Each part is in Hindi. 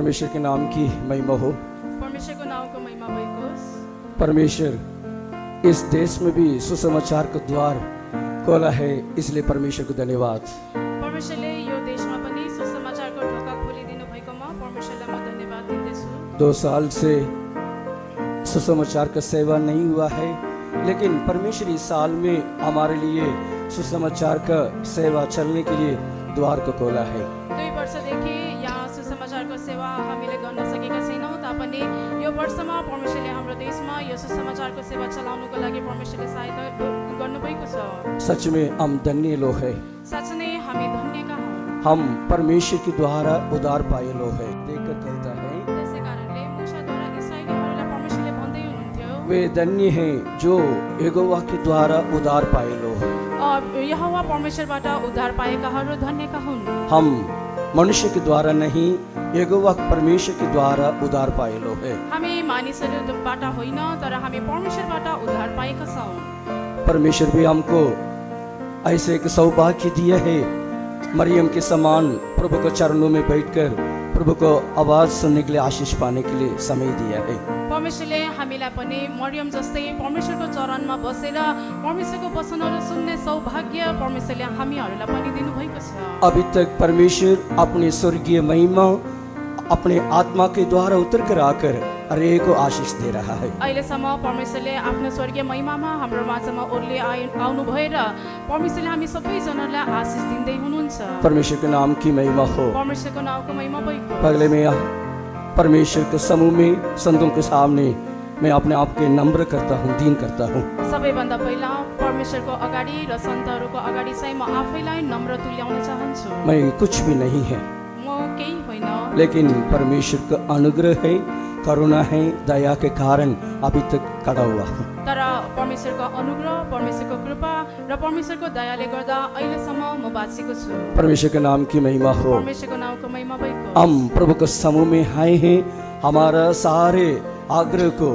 परमेश्वर के नाम की महिमा हो। परमेश्वरको नाउँको महिमा भइकोस्। परमेश्वर इस देश में भी सुसमाचार का द्वार खोला है, इसलिए परमेश्वर को धन्यवाद। परमेश्वरले यो देशमा पनि सुसमाचारको ढोका खोलिदिनु भएकोमा परमेश्वरलाई म धन्यवाद दिँदैछु। 2 साल से सुसमाचार का सेवा नहीं हुआ है, लेकिन परमेश्वर इस साल में हमारे लिए सुसमाचार का सेवा चलने के लिए द्वार को खोला है। 2 वर्षदेखि यहाँ सुसमाचारको सेवा हामीले गर्न सकेका छैनौँ, तापनि यो वर्षमा परमेश्वरले हाम्रो देशमा यो सुसमाचारको सेवा चलाउनुको लागि परमेश्वरले सहायता गर्नुभएको छ। सच में हम धन्य लोग हैं। साँच्चै नै हामी धन्यका हौँ। हम परमेश्वर के द्वारा उद्धार पाए लोग हैं। देखकर कहता है, त्यसै कारणले मूसाद्वारा इस्राएलीहरूलाई परमेश्वरले भन्दै हुनुहुन्थ्यो, वे धन्य हैं जो यहोवा के द्वारा उद्धार पाए लोग। यहोवा परमेश्वरबाट उद्धार पाएकाहरू धन्यका हुन्। हम मनुष्य के द्वारा नहीं, यहोवा परमेश्वर के द्वारा उद्धार पाए लोग हैं। हामी मानिसहरूबाट होइन, तर हामी परमेश्वरबाट उद्धार पाएका छौँ। परमेश्वर भी हमको ऐसे एक सौभाग्य दिया है, मरियम के समान प्रभु के चरणों में बैठकर प्रभु को आवाज सुनने के लिए, आशीष पाने के लिए समय दिया है। परमेश्वरले हामीलाई पनि मरियम जस्तै परमेश्वरको चरणमा बसेर परमेश्वरको वचनहरू सुन्ने सौभाग्य परमेश्वरले हामीहरूलाई पनि दिनुभएको छ। अभी तक परमेश्वर अपने स्वर्गीय महिमा अपने आत्मा के द्वारा उतर कर आकर हरेक को आशीष दे रहा है। अहिलेसम्म परमेश्वरले आफ्नो स्वर्गीय महिमामा हाम्रो माझमा ओर्ले आउनु भएर परमेश्वरले हामी सबैजनालाई आशीष दिँदै हुनुहुन्छ। परमेश्वर के नाम की महिमा हो। परमेश्वरको नाउँको महिमा भएको। पहले मैं परमेश्वर के समूह में संतों के सामने मैं अपने आप के नम्र करता हूँ, दीन करता हूँ। सबैभन्दा पहिला परमेश्वरको अगाडि र सन्तहरूको अगाडि चाहिँ म आफैलाई नम्र तुल्याउन चाहन्छु। मैं कुछ भी नहीं है, म केही होइन, लेकिन परमेश्वर का अनुग्रह है, करुणा है, दया के कारण अभी तक खड़ा हुआ हूँ। तर परमेश्वरको अनुग्रह, परमेश्वरको कृपा र परमेश्वरको दयाले गर्दा अहिलेसम्म म बाँचेको छु। परमेश्वर के नाम की महिमा हो। परमेश्वरको नाउँको महिमा भएको। हम प्रभु के समूह में आए हैं, हमारा सारे आग्रह को,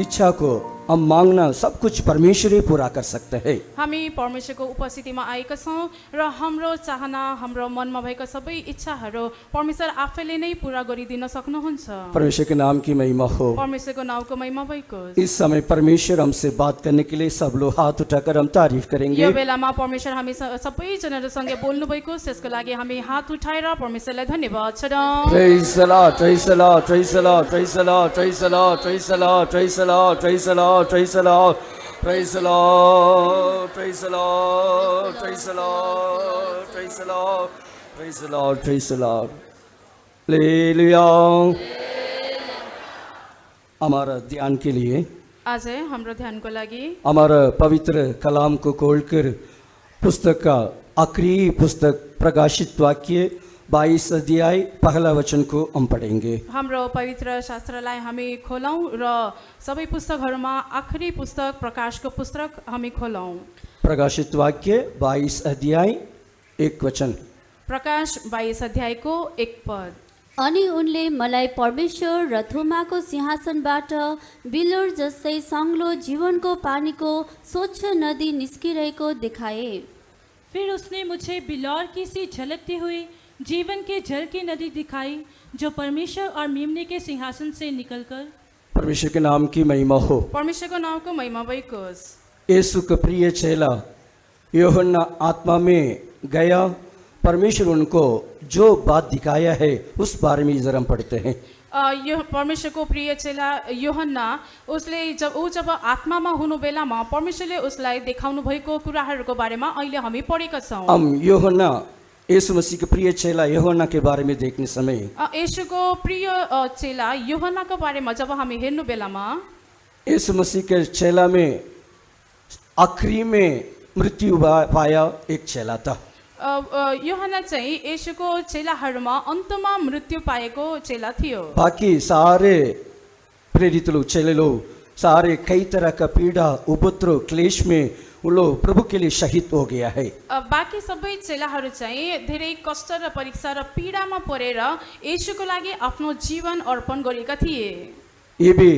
इच्छा को हम मांगना सब कुछ परमेश्वर ही पूरा कर सकते हैं। हामी परमेश्वरको उपस्थितिमा आएका छौँ र हाम्रो चाहना, हाम्रो मनमा भएका सबै इच्छाहरू परमेश्वर आफैले नै पूरा गरिदिन सक्नुहुन्छ। परमेश्वर के नाम की महिमा हो। परमेश्वरको नाउँको महिमा भएको। इस समय परमेश्वर हमसे बात करने के लिए सब लोग हाथ उठाकर हम तारीफ करेंगे। यो बेलामा परमेश्वर हामी सबैजनाहरूसँग बोल्नु भएको, त्यसको लागि हामी हात उठाएर परमेश्वरलाई धन्यवाद छौँ। Praise the Lord, praise the Lord, praise the Lord, praise the Lord, praise the Lord, praise the Lord, praise the Lord, praise the Lord, praise the Lord, praise the Lord, praise the Lord, praise the Lord, praise the Lord, praise the Lord, praise the Lord. Hallelujah. हमारा ध्यान के लिए, आज हाम्रो ध्यानको लागि हमारा पवित्र कलाम को खोलकर पुस्तक का आखिरी पुस्तक प्रकाशित वाक्य 22 अध्याय पहला वचन को हम पढ़ेंगे। हाम्रो पवित्र शास्त्रलाई हामी खोलौँ र सबै पुस्तकहरूमा आखिरी पुस्तक प्रकाशको पुस्तक हामी खोलौँ। प्रकाशित वाक्य 22 अध्याय 1 वचन। प्रकाश 22 अध्यायको 1 पद। अनि उनले मलाई परमेश्वर र थोमाको सिंहासनबाट बिलोर जस्तै सङ्लो जीवनको पानीको स्वच्छ नदी निस्किरहेको देखाए। फिर उसने मुझे बिलौर की सी झलकती हुई जीवन के जल की नदी दिखाई, जो परमेश्वर और मेमने के सिंहासन से निकलकर। परमेश्वर के नाम की महिमा हो। परमेश्वरको नाउँको महिमा भइकोस्। यीशु का प्रिय चेला यूहन्ना आत्मा में गया, परमेश्वर उनको जो बात दिखाया है उस बारे में जरा हम पढ़ते हैं। यो परमेश्वरको प्रिय चेला यूहन्ना, उसले जब आत्मामा हुनु बेलामा परमेश्वरले उसलाई देखाउनु भएको कुराहरूको बारेमा अहिले हामी पढेका छौँ। हम यूहन्ना यीशु मसीह के प्रिय चेला यूहन्ना के बारे में देखने समय यीशुको प्रिय चेला यूहन्नाको बारेमा जब हामी हेर्नु बेलामा यीशु मसीह के चेला में आखिरी में मृत्यु पाया एक चेला था। यूहन्ना चाहिँ यीशुको चेलाहरूमा अन्तमा मृत्यु पाएको चेला थियो। बाकी सारे प्रेरित लोग, चेले लोग सारे कई तरह का पीड़ा, उपद्रव, क्लेश में वो लोग प्रभु के लिए शहीद हो गया है। बाँकी सबै चेलाहरू चाहिँ धेरै कष्ट र परीक्षा र पीडामा परेर यीशुको लागि आफ्नो जीवन अर्पण गरेका थिए। ये भी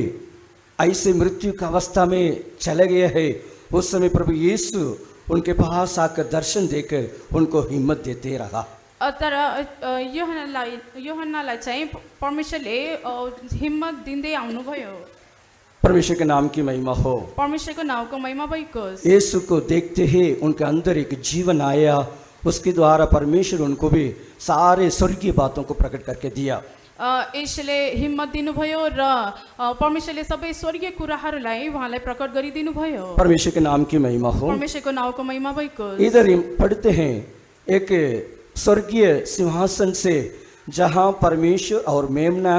ऐसे मृत्यु का अवस्था में चले गए है। उस समय प्रभु यीशु उनके पास आकर दर्शन देकर उनको हिम्मत देते रहा। तर योहन्नालाई चाहिँ परमेश्वरले हिम्मत दिँदै आउनुभयो। परमेश्वर के नाम की महिमा हो। परमेश्वरको नाउँको महिमा भएको। यीशु को देखते ही उनके अंदर एक जीवन आया, उसके द्वारा परमेश्वर उनको भी सारे स्वर्गीय बातों को प्रकट करके दिया। यसले हिम्मत दिनुभयो र परमेश्वरले सबै स्वर्गीय कुराहरूलाई उहाँलाई प्रकट गरिदिनु भयो। परमेश्वर के नाम की महिमा हो। परमेश्वरको नाउँको महिमा भएको। इधर हम पढ़ते हैं एक स्वर्गीय सिंहासन से जहाँ परमेश्वर और मेमना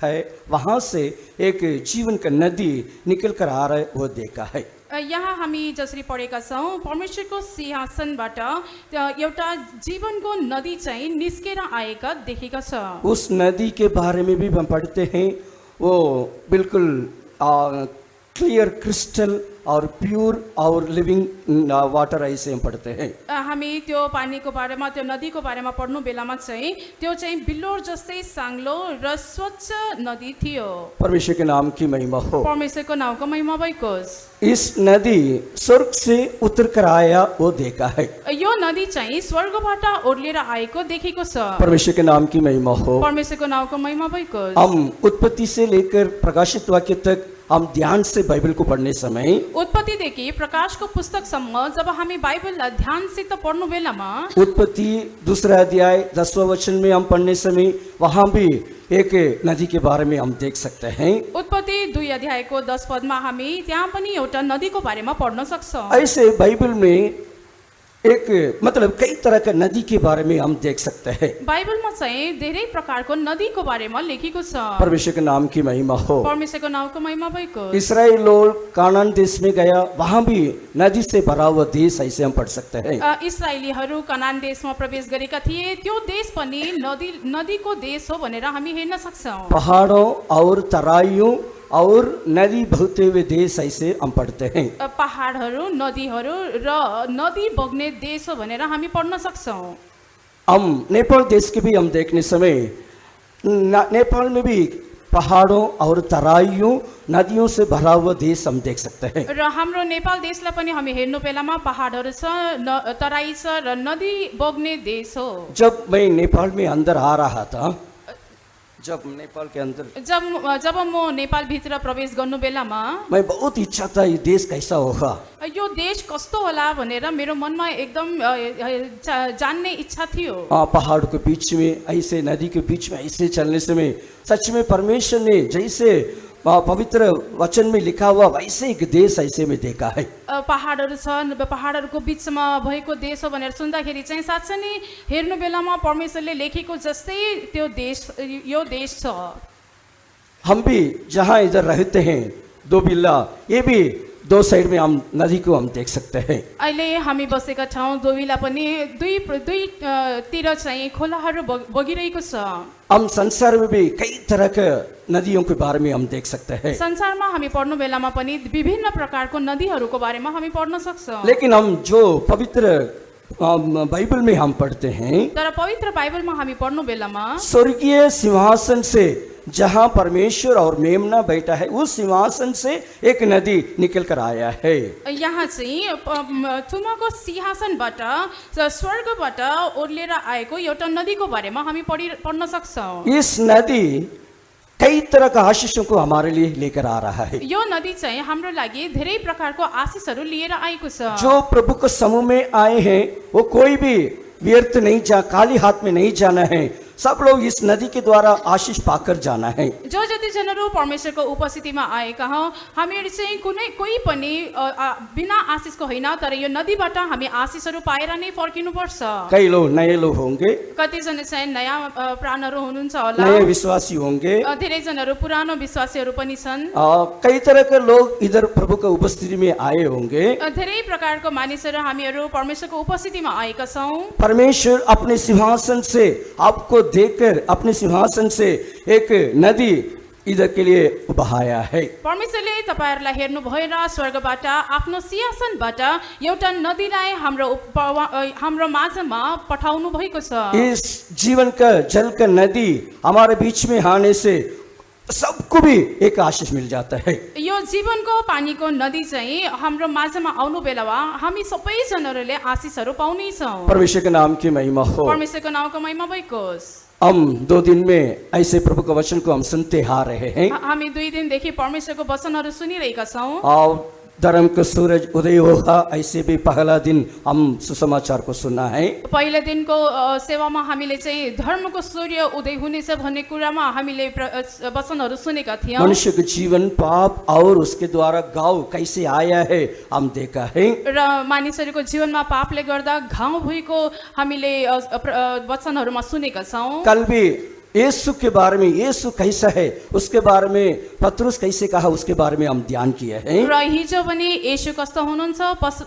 है, वहाँ से एक जीवन का नदी निकल कर आ रहा है, वो देखा है। यहाँ हामी जसरी पढेका छौँ, परमेश्वरको सिंहासनबाट एउटा जीवनको नदी चाहिँ निस्केर आएका देखेका छ। उस नदी के बारे में भी हम पढ़ते हैं, वो बिल्कुल क्लियर क्रिस्टल और प्योर और लिविंग वाटर ऐसे हम पढ़ते हैं। हामी त्यो पानीको बारेमा, त्यो नदीको बारेमा पढ्नु बेलामा चाहिँ त्यो चाहिँ बिल्लोर जस्तै साङ्लो र स्वच्छ नदी थियो। परमेश्वर के नाम की महिमा हो। परमेश्वरको नाउँको महिमा भइकोस्। इस नदी स्वर्ग से उतर कर आया, वो देखा है। यो नदी चाहिँ स्वर्गबाट ओर्लिएर आएको देखेको छ। परमेश्वर के नाम की महिमा हो। परमेश्वरको नाउँको महिमा भइकोस्। हम उत्पत्ति से लेकर प्रकाशित वाक्य तक हम ध्यान से बाइबल को पढ़ने समय, उत्पत्तिदेखि प्रकाशको पुस्तकसम्म जब हामी बाइबललाई ध्यानसित पढ्नु बेलामा, उत्पत्ति 2 अध्याय 10वां वचन में हम पढ़ने समय वहाँ भी एक नदी के बारे में हम देख सकते हैं। उत्पत्ति 2 अध्यायको 10 पदमा हामी त्यहाँ पनि एउटा नदीको बारेमा पढ्न सक्छौँ। ऐसे बाइबल में एक मतलब कई तरह का नदी के बारे में हम देख सकते हैं। बाइबलमा चाहिँ धेरै प्रकारको नदीको बारेमा लेखेको छ। परमेश्वर के नाम की महिमा हो। परमेश्वरको नाउँको महिमा भएको। इस्राएल लोग कानान देश में गया, वहाँ भी नदी से भरा हुआ देश ऐसे हम पढ़ सकते हैं। इस्राएलीहरू कनान देशमा प्रवेश गरेका थिए, त्यो देश पनि नदीको देश हो भनेर हामी हेर्न सक्छौँ। पहाड़ों और तराइयों और नदी बहते हुए देश ऐसे हम पढ़ते हैं। पहाडहरू, नदीहरू र नदी बग्ने देश हो भनेर हामी पढ्न सक्छौँ। हम नेपाल देश के भी हम देखने समय नेपाल में भी पहाड़ों और तराइयों नदियों से भरा हुआ देश हम देख सकते हैं। र हाम्रो नेपाल देशलाई पनि हामी हेर्नु बेलामा पहाडहरू छ, तराई छ र नदी बग्ने देश हो। जब मैं नेपाल में अंदर आ रहा था, जब नेपाल के अंदर जब म नेपाल भित्र प्रवेश गर्नु बेलामा मैं बहुत इच्छा था ये देश कैसा होगा, यो देश कस्तो होला भनेर मेरो मनमा एकदम जान्ने इच्छा थियो। पहाड़ के बीच में ऐसे, नदी के बीच में ऐसे चलने समय सच में परमेश्वर ने जैसे पवित्र वचन में लिखा हुआ वैसे एक देश ऐसे में देखा है। पहाडहरू छन्, पहाडहरूको बिचमा भएको देश हो भनेर सुन्दाखेरि चाहिँ साँच्चै नै हेर्नु बेलामा परमेश्वरले लेखेको जस्तै त्यो देश, यो देश छ। हम भी जहाँ इधर रहते हैं, 2 बिल्ला, ये भी 2 साइड में हम नदी को हम देख सकते हैं। अहिले हामी बसेका ठाउँ दोविला पनि दुईतिर चाहिँ खोलाहरू बगिरहेको छ। हम संसार में भी कई तरह के नदियों के बारे में हम देख सकते हैं। संसारमा हामी पढ्नु बेलामा पनि विभिन्न प्रकारको नदीहरूको बारेमा हामी पढ्न सक्छौँ। लेकिन हम जो पवित्र बाइबल में हम पढ़ते हैं, तर पवित्र बाइबलमा हामी पढ्नु बेलामा स्वर्गीय सिंहासन से जहाँ परमेश्वर और मेमना बैठा है, उस सिंहासन से एक नदी निकल कर आया है। यहाँ चाहिँ थुमाको सिंहासनबाट, स्वर्गबाट ओर्लिएर आएको एउटा नदीको बारेमा हामी पढ्न सक्छौँ। इस नदी कई तरह का आशीषों को हमारे लिए लेकर आ रहा है। यो नदी चाहिँ हाम्रो लागि धेरै प्रकारको आशीषहरू लिएर आएको छ। जो प्रभु के समूह में आए हैं, वो कोई भी व्यर्थ नहीं खाली हाथ में नहीं जाना है। सब लोग इस नदी के द्वारा आशीष पाकर जाना है। जो जति जनहरू परमेश्वरको उपस्थितिमा आएका हौँ, हामीहरू चाहिँ कोही पनि बिना आशीषको होइन, तर यो नदीबाट हामी आशीषहरू पाएर नै फर्किनु पर्छ। कई लोग नए लोग होंगे, कतिजना चाहिँ नयाँ प्राणहरू हुनुहुन्छ होला, नए विश्वासी होंगे, धेरै जनहरू पुरानो विश्वासीहरू पनि छन्। कई तरह के लोग इधर प्रभु के उपस्थिति में आए होंगे। धेरै प्रकारको मानिसहरू हामीहरू परमेश्वरको उपस्थितिमा आएका छौँ। परमेश्वर अपने सिंहासन से आपको देखकर अपने सिंहासन से एक नदी इधर के लिए बहाया है। परमेश्वरले तपाईहरुलाई हेर्नु भयो र स्वर्गबाट आफ्नो सिंहासनबाट एउटा नदीलाई हाम्रो माझमा पठाउनु भएको छ। इस जीवन का जल का नदी हमारे बीच में आने से सबको भी एक आशीष मिल जाता है। यो जीवनको पानीको नदी चाहिँ हाम्रो माझमा आउनु बेलामा हामी सबैजनाहरूले आशिषहरू पाउनेछौँ। परमेश्वर के नाम की महिमा हो। परमेश्वरको नामको महिमा भइकोस्। हम 2 दिन में ऐसे प्रभु का वचन को हम सुनते आ रहे हैं। हामी 2 दिनदेखि परमेश्वरको वचनहरू सुनिरहेका छौँ। और धर्म का सूरज उदय होगा, ऐसे भी पहला दिन हम सुसमाचार को सुना है। पहिलो दिनको सेवामा हामीले चाहिँ धर्मको सूर्य उदय हुनेछ भन्ने कुरामा हामीले वचनहरू सुनेका थियौँ। मनुष्य का जीवन पाप और उसके द्वारा गाँव कैसे आया है हम देखा है। र मानिसहरूको जीवनमा पापले गर्दा घाउ भएको हामीले वचनहरूमा सुनेका छौँ। कल भी यीशु के बारे में, यीशु कैसा है उसके बारे में, पतरस कैसे कहा उसके बारे में हम ध्यान किए हैं। र हिजो पनि येशू कस्तो हुनुहुन्छ,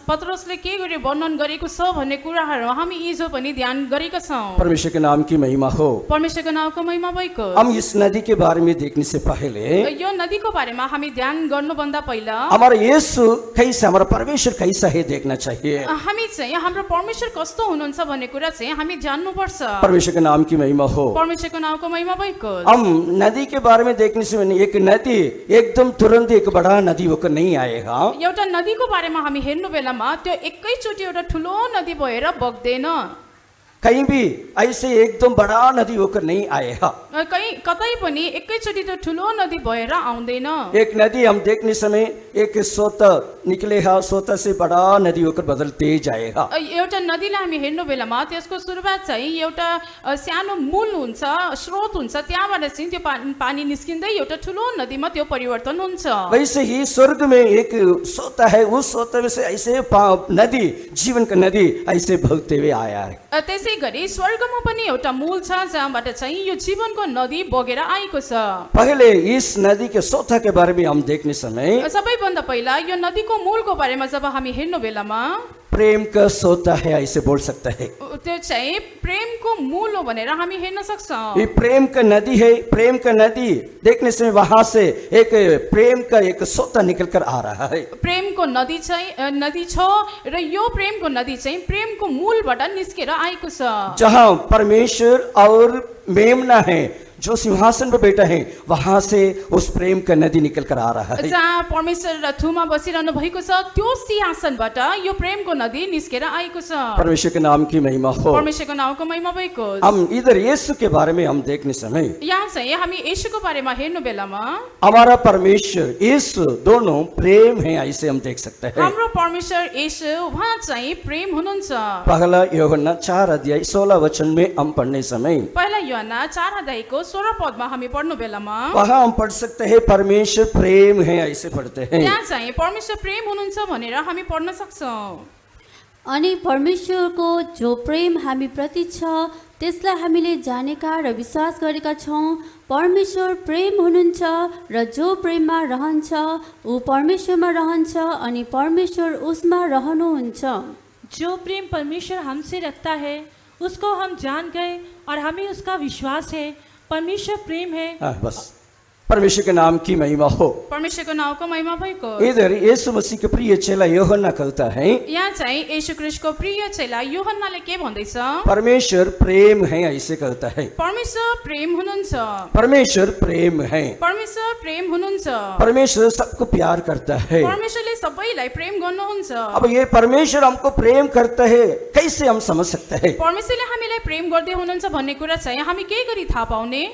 पतरसले के गरी वर्णन गरेको छ भन्ने कुराहरू हामी हिजो पनि ध्यान गरेका छौँ। परमेश्वर के नाम की महिमा हो। परमेश्वरको नामको महिमा भएको। हम इस नदी के बारे में देखने से पहले, यो नदीको बारेमा हामी ध्यान गर्नुभन्दा पहिला हमारा यीशु कैसा, हमारा परमेश्वर कैसा है देखना चाहिए। हामी चाहिँ हाम्रो परमेश्वर कस्तो हुनुहुन्छ भन्ने कुरा चाहिँ हामी जान्नुपर्छ। परमेश्वर के नाम की महिमा हो। परमेश्वरको नामको महिमा भएको। हम नदी के बारे में देखने से एक नदी एकदम तुरंत एक बड़ा नदी होकर नहीं आएगा। एउटा नदीको बारेमा हामी हेर्नु बेलामा त्यो एकैचोटि एउटा ठुलो नदी भएर बग्दैन। कहीं भी ऐसे एकदम बड़ा नदी होकर नहीं आएगा। कतै पनि एकैचोटि त्यो ठुलो नदी भएर आउँदैन। एक नदी हम देखने समय एक सोता निकलेगा, सोता से बड़ा नदी होकर बदलते जाएगा। एउटा नदीलाई हामी हेर्नु बेलामा त्यसको सुरुवात चाहिँ एउटा सानो मूल हुन्छ, स्रोत हुन्छ, त्यहाँबाट चाहिँ त्यो पानी निस्किँदै एउटा ठुलो नदीमा त्यो परिवर्तन हुन्छ। वैसे ही स्वर्ग में एक सोता है, उस सोते में से ऐसे नदी, जीवन का नदी ऐसे बहते हुए आया है। त्यसै गरी स्वर्गमा पनि एउटा मूल छ जहाँबाट चाहिँ यो जीवनको नदी बगेर आएको छ। पहले इस नदी के सोता के बारे में हम देखने समय, सबैभन्दा पहिला यो नदीको मूलको बारेमा जब हामी हेर्नु बेलामा प्रेम का सोता है ऐसे बोल सकता है। त्यो चाहिँ प्रेमको मूल हो भनेर हामी हेर्न सक्छौँ। ये प्रेम का नदी है। प्रेम का नदी देखने से वहां से एक प्रेम का एक सोता निकल कर आ रहा है। प्रेमको नदी चाहिँ नदी छ र यो प्रेमको नदी चाहिँ प्रेमको मूलबाट निस्केर आएको छ। जहां परमेश्वर और मेमना है जो सिंहासन पर बैठा है, वहां से उस प्रेम का नदी निकल कर आ रहा है। जहाँ परमेश्वर र थुमा बसिरहनु भएको छ त्यो सिंहासनबाट यो प्रेमको नदी निस्केर आएको छ। परमेश्वर के नाम की महिमा हो। परमेश्वरको नामको महिमा भएको। हम इधर यीशु के बारे में हम देखने समय, यहाँ चाहिँ हामी येशूको बारेमा हेर्नु बेलामा हमारा परमेश्वर यीशु दोनों प्रेम है ऐसे हम देख सकते हैं। हाम्रो परमेश्वर येशू उहाँ चाहिँ प्रेम हुनुहुन्छ। पहला यूहन्ना 4:16 में हम पढ़ने समय, पहिला यूहन्ना 4 16 पदमा हामी पढ्नु बेलामा वहाँ हम पढ़ सकते हैं परमेश्वर प्रेम है ऐसे पढ़ते हैं। त्यहाँ चाहिँ परमेश्वर प्रेम हुनुहुन्छ भनेर हामी पढ्न सक्छौँ। अनि परमेश्वरको जो प्रेम हामी प्रति छ त्यसलाई हामीले जानेका र विश्वास गरेका छौँ। परमेश्वर प्रेम हुनुहुन्छ र जो प्रेममा रहन्छ ऊ परमेश्वरमा रहन्छ अनि परमेश्वर उसमा रहनुहुन्छ। जो प्रेम परमेश्वर हमसे रखता है उसको हम जान गए और हमें उसका विश्वास है। परमेश्वर प्रेम है। बस परमेश्वर के नाम की महिमा हो। परमेश्वरको नामको महिमा भएको। इधर यीशु मसीह के प्रिय चेला यूहन्ना कहता है, यहाँ चाहिँ येशू ख्रीष्टको प्रिय चेला यूहन्नाले के भन्दैछ? परमेश्वर प्रेम है ऐसे कहता है। परमेश्वर प्रेम हुनुहुन्छ। परमेश्वर प्रेम है। परमेश्वर प्रेम हुनुहुन्छ। परमेश्वर सबको प्यार करता है। परमेश्वरले सबैलाई प्रेम गर्नुहुन्छ। अब ये परमेश्वर हमको प्रेम करता है कैसे हम समझ सकते हैं? परमेश्वरले हामीलाई प्रेम गर्दै हुनुहुन्छ भन्ने कुरा चाहिँ हामी के गरी थाहा पाउने?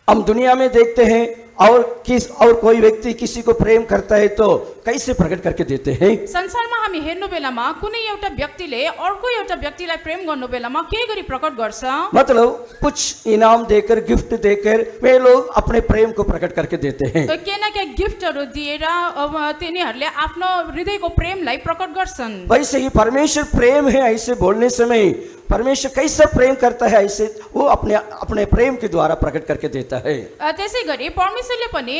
हम दुनिया में देखते हैं और कोई व्यक्ति किसी को प्रेम करता है तो कैसे प्रकट करके देते हैं? संसारमा हामी हेर्नु बेलामा कुनै एउटा व्यक्तिले अर्को एउटा व्यक्तिलाई प्रेम गर्नु बेलामा के गरी प्रकट गर्छ? मतलब कुछ इनाम देकर, गिफ्ट देकर वे लोग अपने प्रेम को प्रकट करके देते हैं। के न के गिफ्टहरू दिएर तिनीहरूले आफ्नो हृदयको प्रेमलाई प्रकट गर्छन्। वैसे ही परमेश्वर प्रेम है ऐसे बोलने समय परमेश्वर कैसा प्रेम करता है ऐसे वो अपने प्रेम के द्वारा प्रकट करके देता है। त्यसै गरी परमेश्वरले पनि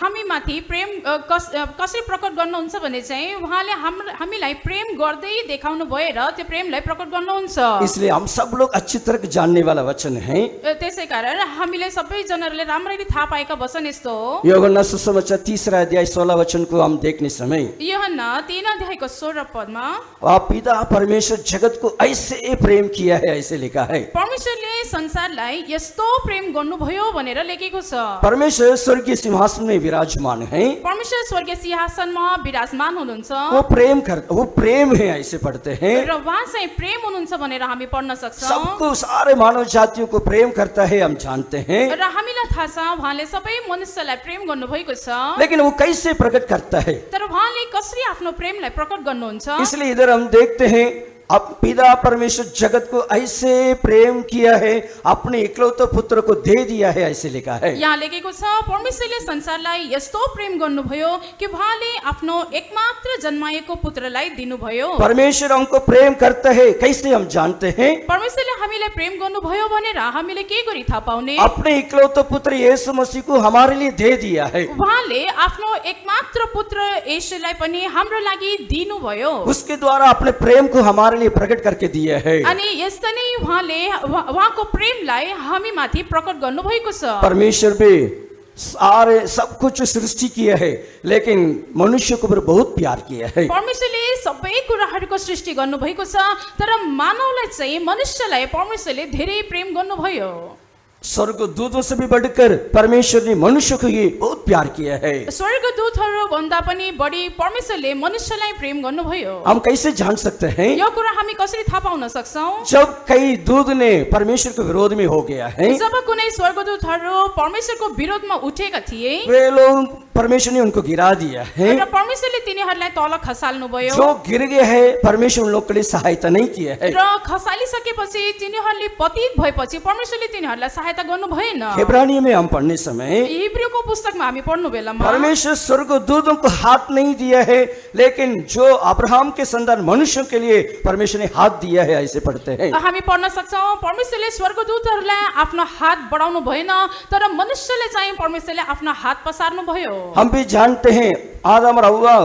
हामी माथि प्रेम कसरी प्रकट गर्नुहुन्छ भने चाहिँ उहाँले हामीलाई प्रेम गर्दै देखाउनु भएर त्यो प्रेमलाई प्रकट गर्नुहुन्छ। इसलिए हम सब लोग अच्छी तरह जानने वाला वचन है। त्यसै कारण हामीले सबैजनाले राम्ररी थाहा पाएका वचन यस्तो हो। यूहन्ना सुसमाचार सुसमाचार 3 अध्याय 16 वचन को हम देखने समय यूहन्ना 3 अध्यायको 16 पदमा आप पिता परमेश्वर जगत को ऐसे प्रेम किया है ऐसे लिखा है। परमेश्वरले संसारलाई यस्तो प्रेम गर्नुभयो भनेर लेखेको छ। परमेश्वर स्वर्गीय सिंहासन में विराजमान है। परमेश्वर स्वर्गीय सिंहासनमा विराजमान हुनुहुन्छ वो प्रेम है ऐसे पढ़ते हैं। र उहाँ चाहिँ प्रेम हुनुहुन्छ भनेर हामी पढ्न सक्छौँ। सबको सारे मानव जातियों को प्रेम करता है हम जानते हैं। र हामीलाई थाहा छ उहाँले सबै मनुष्यलाई प्रेम गर्नुभएको छ। लेकिन वो कैसे प्रकट करता है, तर उहाँले कसरी आफ्नो प्रेमलाई प्रकट गर्नुहुन्छ। इसलिए इधर हम देखते हैं अब पिता परमेश्वर जगत को ऐसे प्रेम किया है, अपने इकलौते पुत्र को दे दिया है ऐसे लिखा है। यहाँ लेखेको छ परमेश्वरले संसारलाई यस्तो प्रेम गर्नुभयो कि उहाँले आफ्नो एकमात्र जन्माएको पुत्रलाई दिनुभयो। परमेश्वर हमको प्रेम करता है कैसे हम जानते हैं। परमेश्वरले हामीलाई प्रेम गर्नुभयो भनेर हामीले के गरी थाहा पाउने। अपने इकलौते पुत्र यीशु मसीह को हमारे लिए दे दिया है। उहाँले आफ्नो एकमात्र पुत्र येशूलाई पनि हाम्रो लागि दिनुभयो। उसके द्वारा अपने प्रेम को हमारे लिए प्रकट करके दिया है। अनि यस्तै नै उहाँले उहाँको प्रेमलाई हामी माथि प्रकट गर्नुभएको छ। परमेश्वर भी सारे सब कुछ सृष्टि किया है, लेकिन मनुष्य को ऊपर बहुत प्यार किया है। परमेश्वरले सबै कुराहरूको सृष्टि गर्नुभएको छ, तर मानवलाई चाहिँ मनुष्यलाई परमेश्वरले धेरै प्रेम गर्नुभयो। स्वर्गदूतों से भी बढ़कर परमेश्वर ने मनुष्य को ही बहुत प्यार किया है। स्वर्गदूतहरू भन्दा पनि बढी परमेश्वरले मनुष्यलाई प्रेम गर्नुभयो। हम कैसे जान सकते हैं। यो कुरा हामी कसरी थाहा पाउन सक्छौं। जब कई दूत ने परमेश्वर के विरोध में हो गया है, जब कुनै स्वर्गदूतहरू परमेश्वरको विरोधमा उठेका थिए, वे लोग परमेश्वर ने उनको गिरा दिया है। र परमेश्वरले तिनीहरूलाई तल खसाल्नुभयो। जो गिर गए है परमेश्वर उन लोग के लिए सहायता नहीं किया है। र खसालिसकेपछि तिनीहरूले पतित भएपछि परमेश्वरले तिनीहरूलाई सहायता गर्नु भएन। इब्रानियों में हम पढ़ने समय हिब्रूको पुस्तकमा हामी पढ्नु बेलामा परमेश्वर स्वर्गदूतों को हाथ नहीं दिया है, लेकिन जो अब्राहम के संतान मनुष्यों के लिए परमेश्वर ने हाथ दिया है ऐसे पढ़ते हैं। हामी पढ्न सक्छौं परमेश्वरले स्वर्गदूतहरूलाई आफ्नो हात बढाउनु भएन, तर मनुष्यले चाहिँ परमेश्वरले आफ्नो हात पसार्नु भयो। हम भी जानते हैं आदम और हव्वा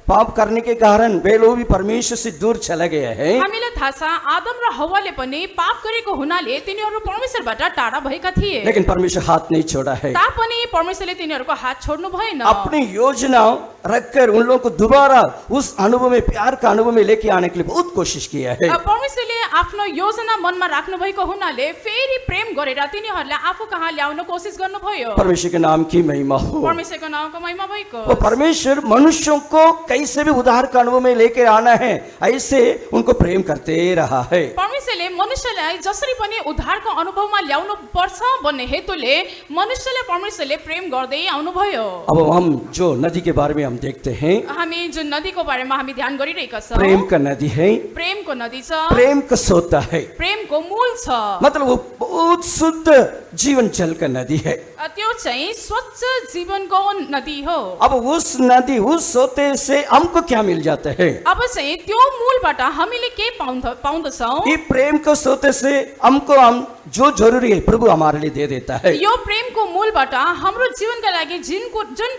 पाप करने के कारण वे लोग भी परमेश्वर से दूर चला गया है। हामीलाई थाहा छ आदम र हव्वाले पनि पाप गरेको हुनाले तिनीहरू परमेश्वरबाट टाढा भएका थिए, लेकिन परमेश्वर हाथ नहीं छोड़ा है। तापनि परमेश्वरले तिनीहरूको हात छोड्नु भएन। अपनी योजना रखकर उन लोगों को दोबारा उस अनुभव में, प्यार का अनुभव में लेके आने के लिए बहुत कोशिश किया है। परमेश्वरले आफ्नो योजना मनमा राख्नु भएको हुनाले फेरि प्रेम गरेर तिनीहरूलाई आफू कहाँ ल्याउन कोसिस गर्नुभयो। परमेश्वर के नाम की महिमा हो। परमेश्वरको नामको महिमा भएको। वो परमेश्वर मनुष्यों को कैसे भी उद्धार का अनुभव में लेकर आना है ऐसे उनको प्रेम करते रहा है। परमेश्वरले मनुष्यलाई जसरी पनि उद्धारको अनुभवमा ल्याउनु पर्छ भन्ने हेतुले मनुष्यले परमेश्वरले प्रेम गर्दै आउनुभयो। अब हम जो नदी के बारे में हम देखते हैं, हामी जुन नदीको बारेमा हामी ध्यान गरिरहेका छौं, प्रेम का नदी है, प्रेमको नदी छ, प्रेम का सोता है, प्रेमको मूल छ। मतलब वो बहुत शुद्ध जीवन जल का नदी है। त्यो चाहिँ स्वच्छ जीवनको नदी हो। अब उस नदी, उस सोते से हमको क्या मिल जाता है। अब चाहिँ त्यो मूलबाट हामीले के पाउँदछौं। ये प्रेम को सोते से हमको हम जो जरूरी है प्रभु हमारे लिए दे देता है। यो प्रेमको मूलबाट हाम्रो जीवनका लागि जुन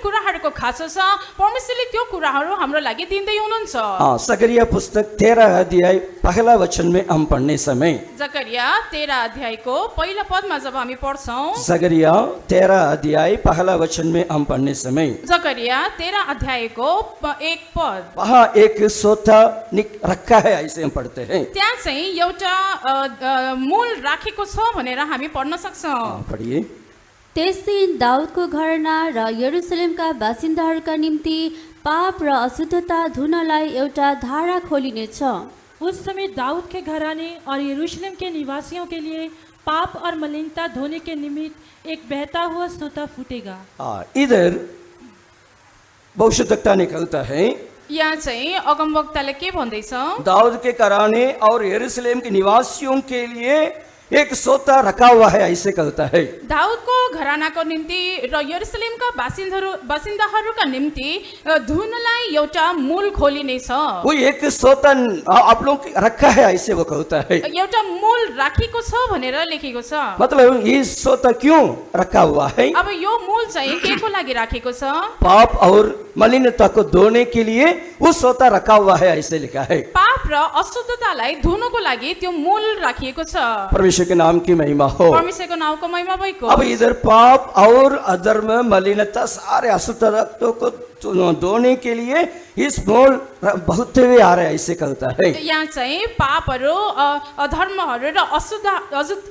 कुराहरूको खाँचो छ परमेश्वरले त्यो कुराहरू हाम्रो लागि दिँदै हुनुहुन्छ। जकरिया पुस्तक 13 अध्याय पहला वचन में हम पढ़ने समय, जकरिया 13 अध्यायको पहिलो पदमा जब हामी पढ्छौं, जकरिया 13 अध्याय पहला वचन में हम पढ़ने समय, जकरिया 13 अध्यायको 1 पद, वहाँ एक सोता रखा है ऐसे हम पढ़ते हैं। त्यहाँ चाहिँ एउटा मूल राखेको छ भनेर हामी पढ्न सक्छौं। पढ़िए। त्यस दिन दाउदको घराना र यरुसलेमका बासिन्दाहरूका निम्ति पाप र अशुद्धता धुनलाई एउटा धारा खोलिनेछ। उस समय दाऊद के घराने और यरूशलेम के निवासियों के लिए पाप और मलिनता धोने के निमित्त एक बहता हुआ सोता फूटेगा। इधर भविष्यवक्ता ने कहता है, यहाँ चाहिँ अगमवक्ताले के भन्दैछ, दाऊद के घराने और यरूशलेम के निवासियों के लिए एक सोता रखा हुआ है ऐसे कहता है। दाऊदको घरानाको निम्ति र यरुसलेमका बासिन्दाहरूका निम्ति धुनलाई एउटा मूल खोलिनेछ। वो एक सोता आप लोग रखा है ऐसे वो कहता है। एउटा मूल राखिएको छ भनेर लेखेको छ। मतलब ये सोता क्यों रखा हुआ है। अब यो मूल चाहिँ के को लागि राखेको छ, पाप और मलिनता को धोने के लिए वो सोता रखा हुआ है ऐसे लिखा है। पाप र अशुद्धतालाई धुनको लागि त्यो मूल राखिएको छ। परमेश्वर परमेश्वर के नाम की महिमा हो। परमेश्वरको नाउँको महिमा भएको अब इधर पाप और अधर्म, मलिनता, सारे अशुद्धत्व को धोने के लिए इस मोल बहुत वे आ रहे हैं, ऐसे कहता है। यहाँ चाहिँ पापहरू अधर्महरू र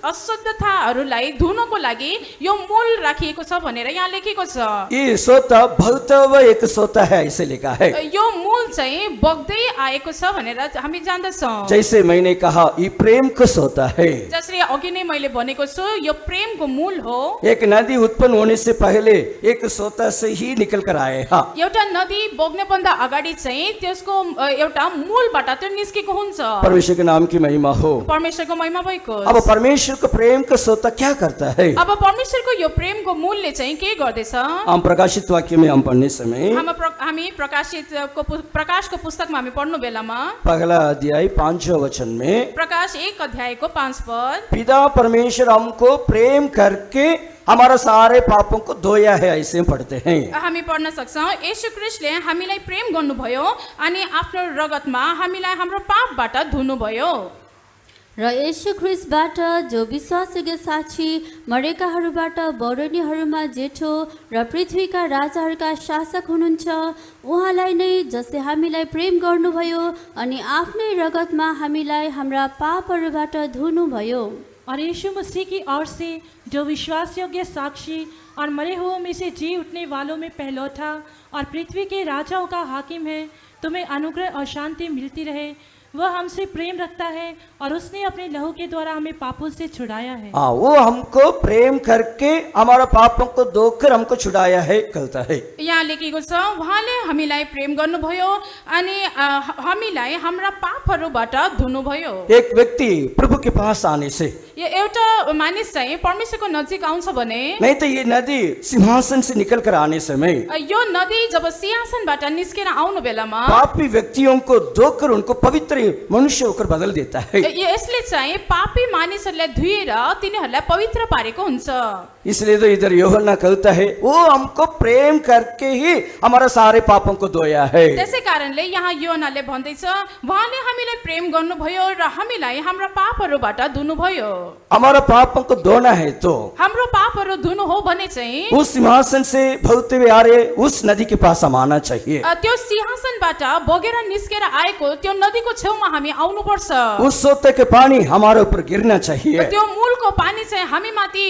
अशुद्धताहरूलाई धुनको लागि यो मूल राखिएको छ भनेर यहाँ लेखेको छ। ये सोता बहुत एक सोता है, ऐसे लिखा है। यो मूल चाहिँ बग्दै आएको छ भनेर हामी जान्दछौँ। जैसे मैंने कहा ये प्रेम को सोता है। जसरी अघि नै मैले भनेको छु यो प्रेमको मूल हो। एक नदी उत्पन्न होने से पहले एक सोता से ही निकल कर आए। हाँ, एउटा नदी बग्ने भन्दा अगाडि चाहिँ त्यसको एउटा मूलबाट त्यो निस्केको हुन्छ। परमेश्वर के नाम की महिमा हो। परमेश्वरको महिमा भएको। अब परमेश्वर को प्रेम का सोता क्या करता है? अब परमेश्वरको यो प्रेमको मूलले चाहिँ के गर्दैछ? हम प्रकाशित वाक्य में हम पढ़ने समय हामी प्रकाशको पुस्तकमा हामी पढ्नु बेलामा पहला अध्याय 5 वचन में प्रकाश 1 अध्यायको 5 पद, पिता परमेश्वर हमको प्रेम करके हमारा सारे पापों को धोया है, ऐसे पढ़ते हैं। हामी पढ्न सक्छौँ येशू ख्रीष्टले हामीलाई प्रेम गर्नुभयो अनि आफ्नो रगतमा हामीलाई हाम्रो पापबाट धुनुभयो। र येशू ख्रीष्टबाट जो विश्वासयोग्य साक्षी, मरेकाहरूबाट बौरनीहरूमा जेठो र पृथ्वीका राजाहरूका शासक हुनुहुन्छ, उहाँलाई नै जसले हामीलाई प्रेम गर्नुभयो अनि आफ्नै रगतमा हामीलाई हाम्रा पापहरूबाट धुनुभयो। और यीशु मसीह की ओर से जो विश्वास योग्य साक्षी और मरे हुओं में से जी उठने वालों में पहलौठा और पृथ्वी के राजाओं का हाकिम है, तुम्हें अनुग्रह और शांति मिलती रहे। वह हमसे प्रेम रखता है और उसने अपने लहू के द्वारा हमें पापों से छुड़ाया है। हाँ, वो हमको प्रेम करके हमारा पापों को धोकर हमको छुड़ाया है, कहता है। यहाँ लेखेको छ उहाँले हामीलाई प्रेम गर्नुभयो अनि हामीलाई हाम्रा पापहरूबाट धुनुभयो। एक व्यक्ति प्रभु के पास आने से, यो एउटा मानिस चाहिँ परमेश्वरको नजिक आउँछ भने, नहीं तो ये नदी सिंहासन से निकल कर आने समय यो नदी जब सिंहासनबाट निस्केर आउनु बेलामा पापी व्यक्तियों को धोकर उनको पवित्र मनुष्य होकर बदल देता है। यसले चाहिँ पापी मानिसहरूलाई धुएर तिनीहरूलाई पवित्र पारेको हुन्छ। इसलिए तो इधर यूहन्ना कहता है वो हमको प्रेम करके ही हमारा सारे पापों को धोया है। त्यसै कारणले यहाँ यूहन्नाले भन्दैछ उहाँले हामीलाई प्रेम गर्नुभयो र हामीलाई हाम्रा पापहरूबाट धुनुभयो। हमारा पापों को धोना है तो हाम्रो पापहरू धुनु हो भने चाहिँ उस सिंहासन से भौते हुए आ रहे उस नदी के पास हम आना चाहिए। त्यो सिंहासनबाट बगेर निस्केर आएको त्यो नदीको छेउमा हामी आउनुपर्छ। उस सोते के पानी हमारे ऊपर गिरना चाहिए। त्यो मूलको पानी चाहिँ हामी माथि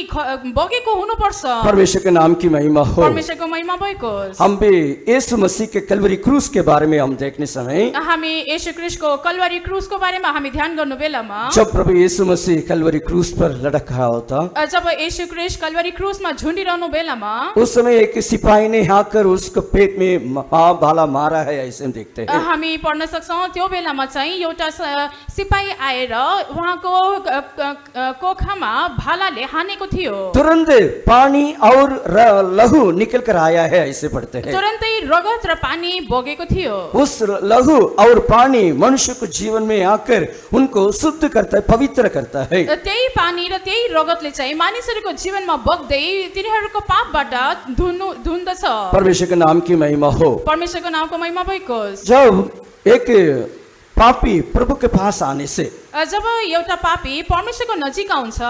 बगेको हुनुपर्छ। परमेश्वर के नाम की महिमा हो। परमेश्वरको महिमा भएको। हम भी यीशु मसीह के कलवरी क्रूस के बारे में हम देखने समय हामी येशू ख्रीष्टको कलवरी क्रूसको बारेमा हामी ध्यान गर्नु बेलामा जब प्रभु यीशु मसीह कलवरी क्रूस पर लटका होता, जब येशू ख्रीष्ट कलवरी क्रूसमा झुन्डिरहनु बेलामा उस समय एक सिपाही ने आकर उसको पेट में भाला मारा है, ऐसे हम देखते हैं। हामी पढ्न सक्छौँ त्यो बेलामा चाहिँ एउटा सिपाही आएर उहाँको कोखामा भालाले हानेको थियो। तुरंत पानी और लहू निकल कर आया है, ऐसे पढ़ते हैं। तुरन्तै रगत र पानी बगेको थियो। उस लहू और पानी मनुष्य को जीवन में आकर उनको शुद्ध करता है, पवित्र करता है। त्यही पानी र त्यही रगतले चाहिँ मानिसहरूको जीवनमा बग्दै तिनीहरूको पापबाट धुन्दछ। परमेश्वर के नाम की महिमा हो। परमेश्वरको नामको महिमा भएको। जब एक पापी प्रभु के पास आने से, जब एउटा पापी परमेश्वरको नजिक आउँछ,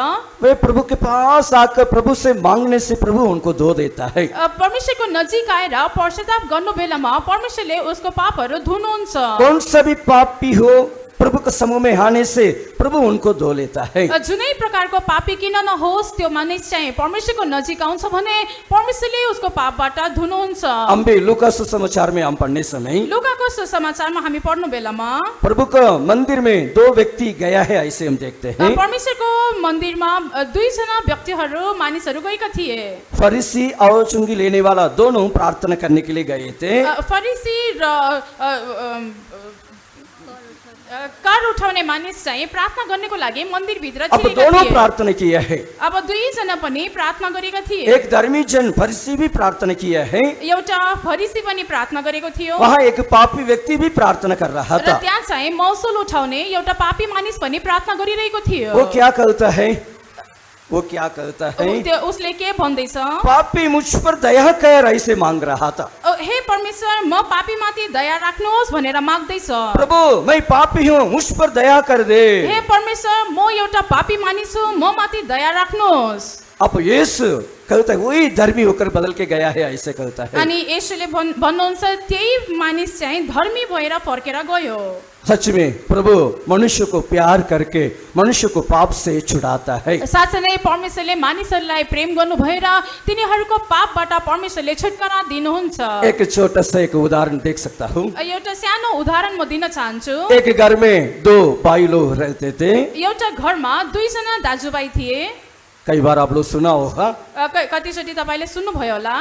वे प्रभु के पास आकर प्रभु से मांगने से प्रभु उनको धो देता है। परमेश्वरको नजिक आएर पश्चाताप गर्नु बेलामा परमेश्वरले उसको पापहरू धुनुहुन्छ। कौन सा भी पापी हो प्रभु के समूह में आने से प्रभु उनको धो लेता है। जुनै प्रकारको पापी किन नहोस् त्यो मानिस चाहिँ परमेश्वरको नजिक आउँछ भने परमेश्वरले उसको पापबाट धुनुहुन्छ। हम भी लूका सुसमाचार में हम पढ़ने समय लूकाको सुसमाचारमा हामी पढ्नु बेलामा प्रभु का मंदिर में 2 व्यक्ति गया है, ऐसे हम देखते हैं। परमेश्वरको मन्दिरमा 2 जना व्यक्तिहरू मानिसहरू गएका थिए। फरीसी और चुंगी लेने वाला दोनों प्रार्थना करने के लिए गए थे। फरीसी र कर उठाउने मानिस चाहिँ प्रार्थना गर्नको लागि मन्दिरभित्र अब छिरेका दोनों थिए। प्रार्थना किया है। अब 2 जना पनि प्रार्थना गरेका थिए। एक धर्मी जन फरीसी भी प्रार्थना किया है। एउटा फरीसी पनि प्रार्थना गरेको थियो। वहाँ एक पापी व्यक्ति भी प्रार्थना कर रहा र था। त्यहाँ चाहिँ महसुल उठाउने एउटा पापी मानिस पनि प्रार्थना गरिरहेको थियो। वो क्या कहता है? वो क्या कहता है? उसले के भन्दैछ? पापी मुझ पर दया कर, ऐसे मांग रहा था। हे परमेश्वर म पापीमाथि दया राख्नुहोस् भनेर माग्दैछ। प्रभु मैं पापी हूँ, मुझ पर दया कर दे। हे परमेश्वर म एउटा पापी मानिस छु, म माथि दया राख्नुहोस्। अब यीशु कहता है वही धर्मी होकर बदल के गया है, ऐसे कहता है। अनि यसुले भन्नुहुन्छ त्यही मानिस चाहिँ धर्मी भएर फर्केर गयो। सच में प्रभु मनुष्य को प्यार करके मनुष्य को पाप से छुड़ाता है। साँच्चै नै परमेश्वरले मानिसहरूलाई प्रेम गर्नु भएर तिनीहरूको पापबाट परमेश्वरले छुटकारा दिनुहुन्छ। एक छोटा सा एक उदाहरण देख सकता हूँ। एउटा सानो उदाहरण म दिन चाहन्छु। एक घर में दो भाई लोग रहते थे। एउटा घरमा दुईजना दाजुभाइ थिए। कई बार आप लोग सुना होगा। कतिचोटि तपाईँले सुन्नुभयो होला।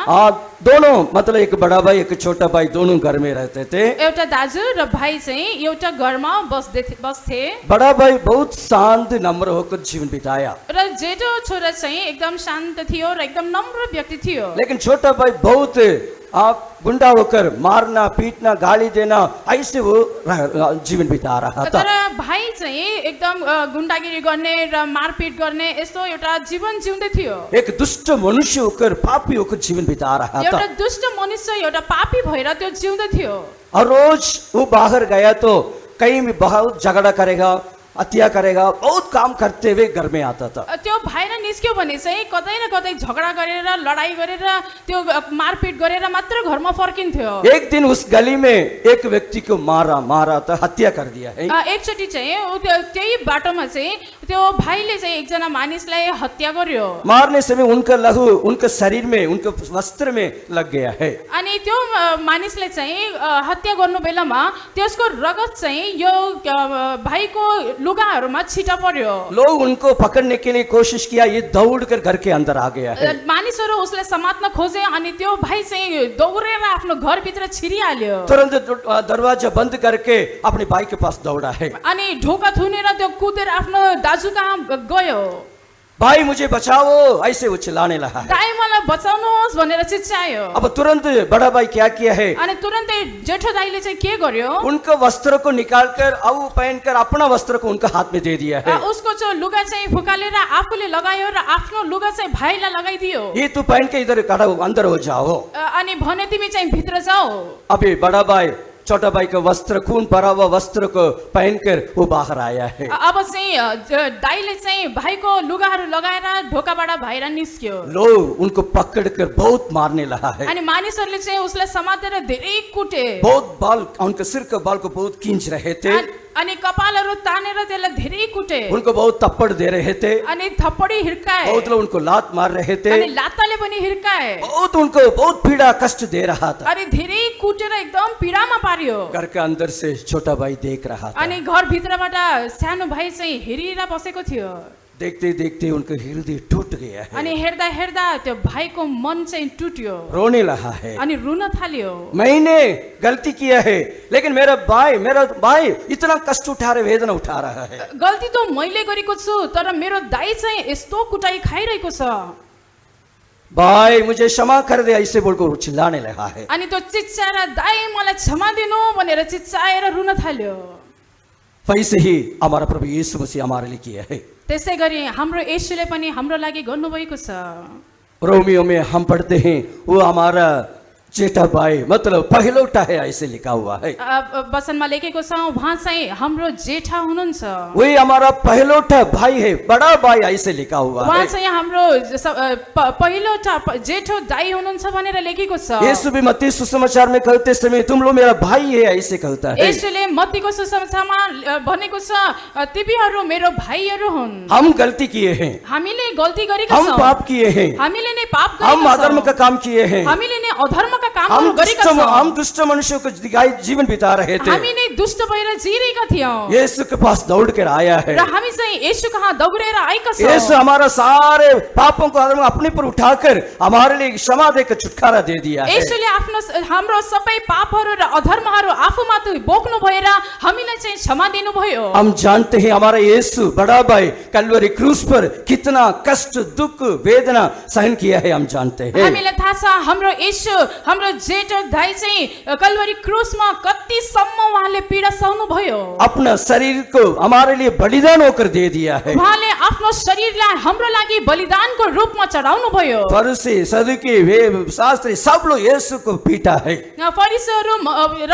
दोनों मतलब एक बड़ा भाई एक छोटा भाई दोनों घर में रहते थे। एउटा दाजु र भाइ चाहिँ एउटा घरमा बस्थे। बड़ा भाई बहुत शांत नम्र होकर जीवन बिताया र जेठो छोरा चाहिँ एकदम शान्त थियो र एकदम नम्र व्यक्ति थियो। लेकिन छोटा भाई बहुत गुंडा होकर मारना पीटना गाली देना ऐसे वो जीवन बिता रहा था। तर भाइ चाहिँ एकदम गुण्डागिरी गर्ने र मारपिट गर्ने यस्तो एउटा जीवन जिउँदै थियो। एक दुष्ट मनुष्य होकर पापी होकर जीवन बिता रहा था। एउटा दुष्ट मनुष्य एउटा पापी भएर त्यो जिउँदै थियो। और रोज वो बाहर गया तो कहीं भी बहुत झगड़ा करेगा, हत्या करेगा, बहुत काम करते हुए घर में आता था। त्यो बाहिर निस्क्यो भने चाहिँ कतै न कतै झगडा गरेर लडाई गरेर त्यो मारपिट गरेर मात्र घरमा फर्किन्थ्यो। एक दिन उस गली में एक व्यक्ति को मारा था, हत्या कर दिया है। एकचोटि चाहिँ त्यही बाटोमा चाहिँ त्यो भाइले चाहिँ एकजना मानिसलाई हत्या गर्यो। मारने समय उनका लहू उनके शरीर में उनके वस्त्र में लग गया है। अनि त्यो मानिसले चाहिँ हत्या गर्नु बेलामा त्यसको रगत चाहिँ यो भाइको लुगाहरूमा छिटा पर्यो। लोग उनको पकड़ने के लिए कोशिश किया, ये दौड़कर घर के अंदर आ गया है। मानिसहरू उसलाई समात्न खोजे अनि त्यो भाइ चाहिँ दौडेर आफ्नो घरभित्र छिरिहाल्यो। तुरंत दरवाजा बंद करके अपने भाई के पास दौड़ा है। अनि ढोका थुनेर त्यो कुदेर आफ्नो दाजु कहाँ गयो। भाई मुझे बचाओ ऐसे वो चिल्लाने लगा है। दाइ मलाई बचाउनुहोस् भनेर चिच्चायो। अब तुरंत बड़ा भाई क्या किया है, अनि तुरन्तै जेठो दाइले चाहिँ के गर्यो, उनका वस्त्र को निकालकर अब पहनकर अपना वस्त्र को उनका हाथ में दे दिया है। उसको जो लुगा चाहिँ फुकालेर आफूले लगायो र आफ्नो लुगा चाहिँ भाइलाई लगाइदियो। ये तू पहन के इधर खड़ा हो, अंदर हो जाओ। अनि भने तिमी चाहिँ भित्र जाओ। अभी बड़ा भाई छोटा भाई का वस्त्र खून भरा हुआ वस्त्र को पहनकर वो बाहर आया है। अब चाहिँ दाइले चाहिँ भाइको लुगाहरू लगाएर ढोकाबाट बाहिर निस्क्यो। लोग उनको पकड़कर बहुत मारने लगा है। अनि मानिसहरूले चाहिँ उसलाई समातेर धेरै कुटे। बहुत बाल उनके सिर के बाल को बहुत खींच रहे थे। अनि कपालहरू तानेर त्यसलाई धेरै कुटे। उनको बहुत थप्पड़ दे रहे थे। अनि थप्पडी हिर्काए। बहुत लोग उनको लात मार रहे थे। अनि लात्ताले पनि हिर्काए। बहुत उनको बहुत पीड़ा कष्ट दे रहा था। अनि धेरै कुटेर एकदम पीडामा पार्यो। घर के अंदर से छोटा भाई देख रहा था। अनि घर भित्रबाट सानो भाइ चाहिँ हेरिएर बसेको थियो। देखते देखते उनका हृदय टूट गया है। अनि हेर्दा हेर्दा त्यो भाइको मन चाहिँ टुट्यो। रोने लगा है। अनि रुन थाल्यो। मैंने गलती किया है लेकिन मेरा भाई इतना कष्ट उठा रहे, वेदना उठा रहा है। गल्ती त मैले गरेको छु तर मेरो दाइ चाहिँ यस्तो कुटाई खाइरहेको छ। भाई मुझे क्षमा कर दे ऐसे बोलकर चिल्लाने लगा है। अनि त्यो चिच्चाएर दाइ मलाई क्षमा दिनु भनेर चिच्चाएर रुन थाल्यो। वैसे ही हमारा प्रभु यीशु मसीह हमारे लिए किया है। त्यसै गरी हाम्रो येशूले पनि हाम्रो लागि गर्नुभएको छ। रोमियो में हम पढ़ते हैं वो हमारा जेठा भाई मतलब पहिलौटा है ऐसे लिखा हुआ है। वचनमा लेखेको छ उहाँ चाहिँ हाम्रो जेठा हुनुहुन्छ। वही हमारा पहिलौटा भाई है, बड़ा भाई ऐसे लिखा हुआ है। उहाँ चाहिँ हाम्रो पहिलौटा जेठो दाइ हुनुहुन्छ भनेर लेखेको छ। यीशु भी मत्ती सुसमाचार में कहते समय तुम लोग मेरा भाई है ऐसे कहता है। येशूले मत्तीको सुसमाचारमा भनेको छ तिमीहरू मेरो भाइहरू हुन्। हम गलती किए हैं, हामीले गल्ती गरेका हम छौं। पाप किए हैं, हामीले नै पाप गरेका छौं। हम अधर्म का काम किए हैं, हामीले नै अधर्म हम दुष्ट मनुष्यों को जीवन बिता रहे थे। हामी नै दुष्ट भएर जिरेका थियौं। यीशु के पास दौड़ कर आया है। र हामी चाहिँ येशू कहाँ दौडेर आएका छौं। यीशु हमारा सारे पापों को अपने पर उठाकर हमारे लिए क्षमा देकर छुटकारा दे दिया है। येशूले हाम्रो सबै पापहरू र अधर्महरू आफूमाथि बोक्नु भएर हामीलाई चाहिँ क्षमा दिनुभयो। हम जानते हैं हमारा यीशु बड़ा भाई कल्वरी क्रूस पर कितना कष्ट दुख वेदना सहन किया है, हम जानते हैं। हामीलाई थाहा छ हाम्रो येशू हाम्रो जेठो दाइ चाहिँ कल्वरी क्रुसमा कतिसम्म उहाँले पीडा सहनु भयो अपना शरीर को हमारे लिए बलिदान होकर दे दिया है। उहाँले आफ्नो शरीरलाई हाम्रो लागि बलिदानको रूपमा चढाउनु भयो फरीसी सदुकी वे शास्त्री सब लोग यीशु को पीटा है। फरिसीहरू र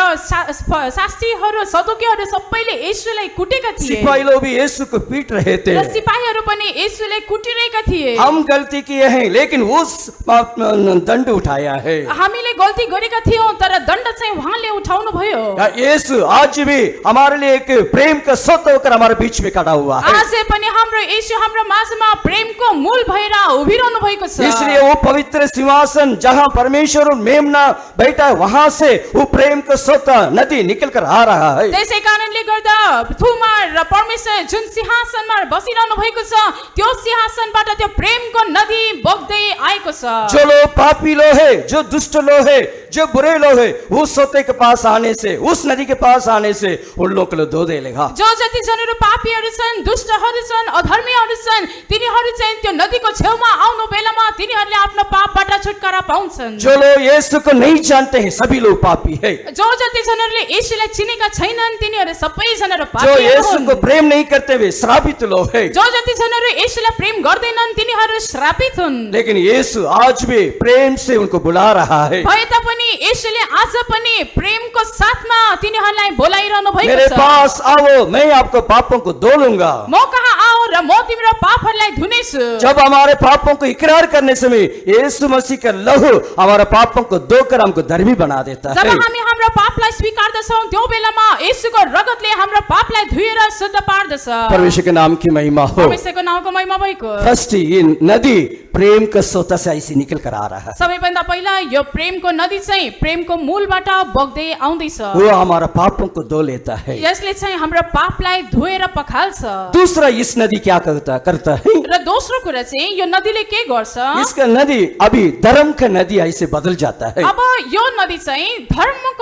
शास्त्रीहरू सदुकीहरू सबैले येशूलाई कुटेका थिए सिपाही लोग भी यीशु को पीट रहे थे। र सिपाहीहरू पनि येशूलाई कुटिरहेका थिए हम गलती किए हैं लेकिन उस दंड उठाया है। हामीले गल्ती गरेका थियौं तर दण्ड चाहिँ उहाँले उठाउनु भयो यीशु आज भी हमारे लिए एक प्रेम का सत्य होकर हमारे बीच में खड़ा हुआ है। आजै पनि हाम्रो येशू हाम्रो माझमा प्रेमको मूल भएर उभिरहनु भएको छ इसलिए वो पवित्र सिंहासन जहाँ परमेश्वर और मेमना बैठा है वहां से वो प्रेम का सत्य नदी निकल कर आ रहा है। त्यसै कारणले गर्दा थुमा र परमेश्वर जुन सिंहासनमा बसिरहनु भएको छ त्यो सिंहासनबाट त्यो प्रेमको नदी बग्दै आएको छ जो लोग पापी लोग है, जो दुष्ट लोग है, जो बुरे लोग है, उस सत्य के पास आने से, उस नदी के पास आने से उन लोग को धो देगा। जो जति जनहरू पापीहरू छन् दुष्टहरू छन् अधर्मीहरू छन् तिनीहरू चाहिँ त्यो नदीको छेउमा आउनु बेलामा तिनीहरूले आफ्नो पापबाट छुटकारा पाउँछन्। जो लोग यीशु को नहीं जानते हैं सभी लोग पापी है। जो जति जनहरूले येशूलाई चिनेका छैनन् तिनीहरू सबै जनहरू जो पापीहरू यीशु हुन्। को प्रेम नहीं करते वे श्रापित लोग है। जो जति जनहरू येशूलाई प्रेम गर्दैनन् तिनीहरू श्रापित हुन्। लेकिन यीशु आज भी प्रेम से उनको बुला रहा है। भए तापनि येशूले आज पनि प्रेमको साथमा तिनीहरूलाई बोलाइरहनु भएको मेरे छ। पास आओ, मैं आपको पापों को धो लूंगा। म कहाँ आओ र म तिम्रो पापहरूलाई धुनेछु। जब हमारे पापों को इकरार करने समय यीशु मसीह का लहू हमारे पापों को धोकर हमको धर्मी बना देता जब है। हामी हाम्रो पापलाई स्वीकार्दछौं त्यो बेलामा येशूको रगतले हाम्रो पापलाई धुएर शुद्ध पार्दछ। परमेश्वर के नाम की महिमा हो। परमेश्वरको नामको महिमा भएको। फर्स्ट ये नदी प्रेम का सोता से ऐसे निकल कर आ रहा है। सबैभन्दा पहिला यो प्रेमको नदी चाहिँ प्रेमको मूलबाट बग्दै आउँदैछ। वो हमारा पापों को धो लेता है। यसले चाहिँ हाम्रो पापलाई धोएर पखाल्छ। दूसरा इस नदी क्या करता है? र दोस्रो कुरा चाहिँ यो नदीले के गर्छ? इसका नदी अभी धर्म का नदी ऐसे बदल जाता है। अब यो नदी चाहिँ धर्मको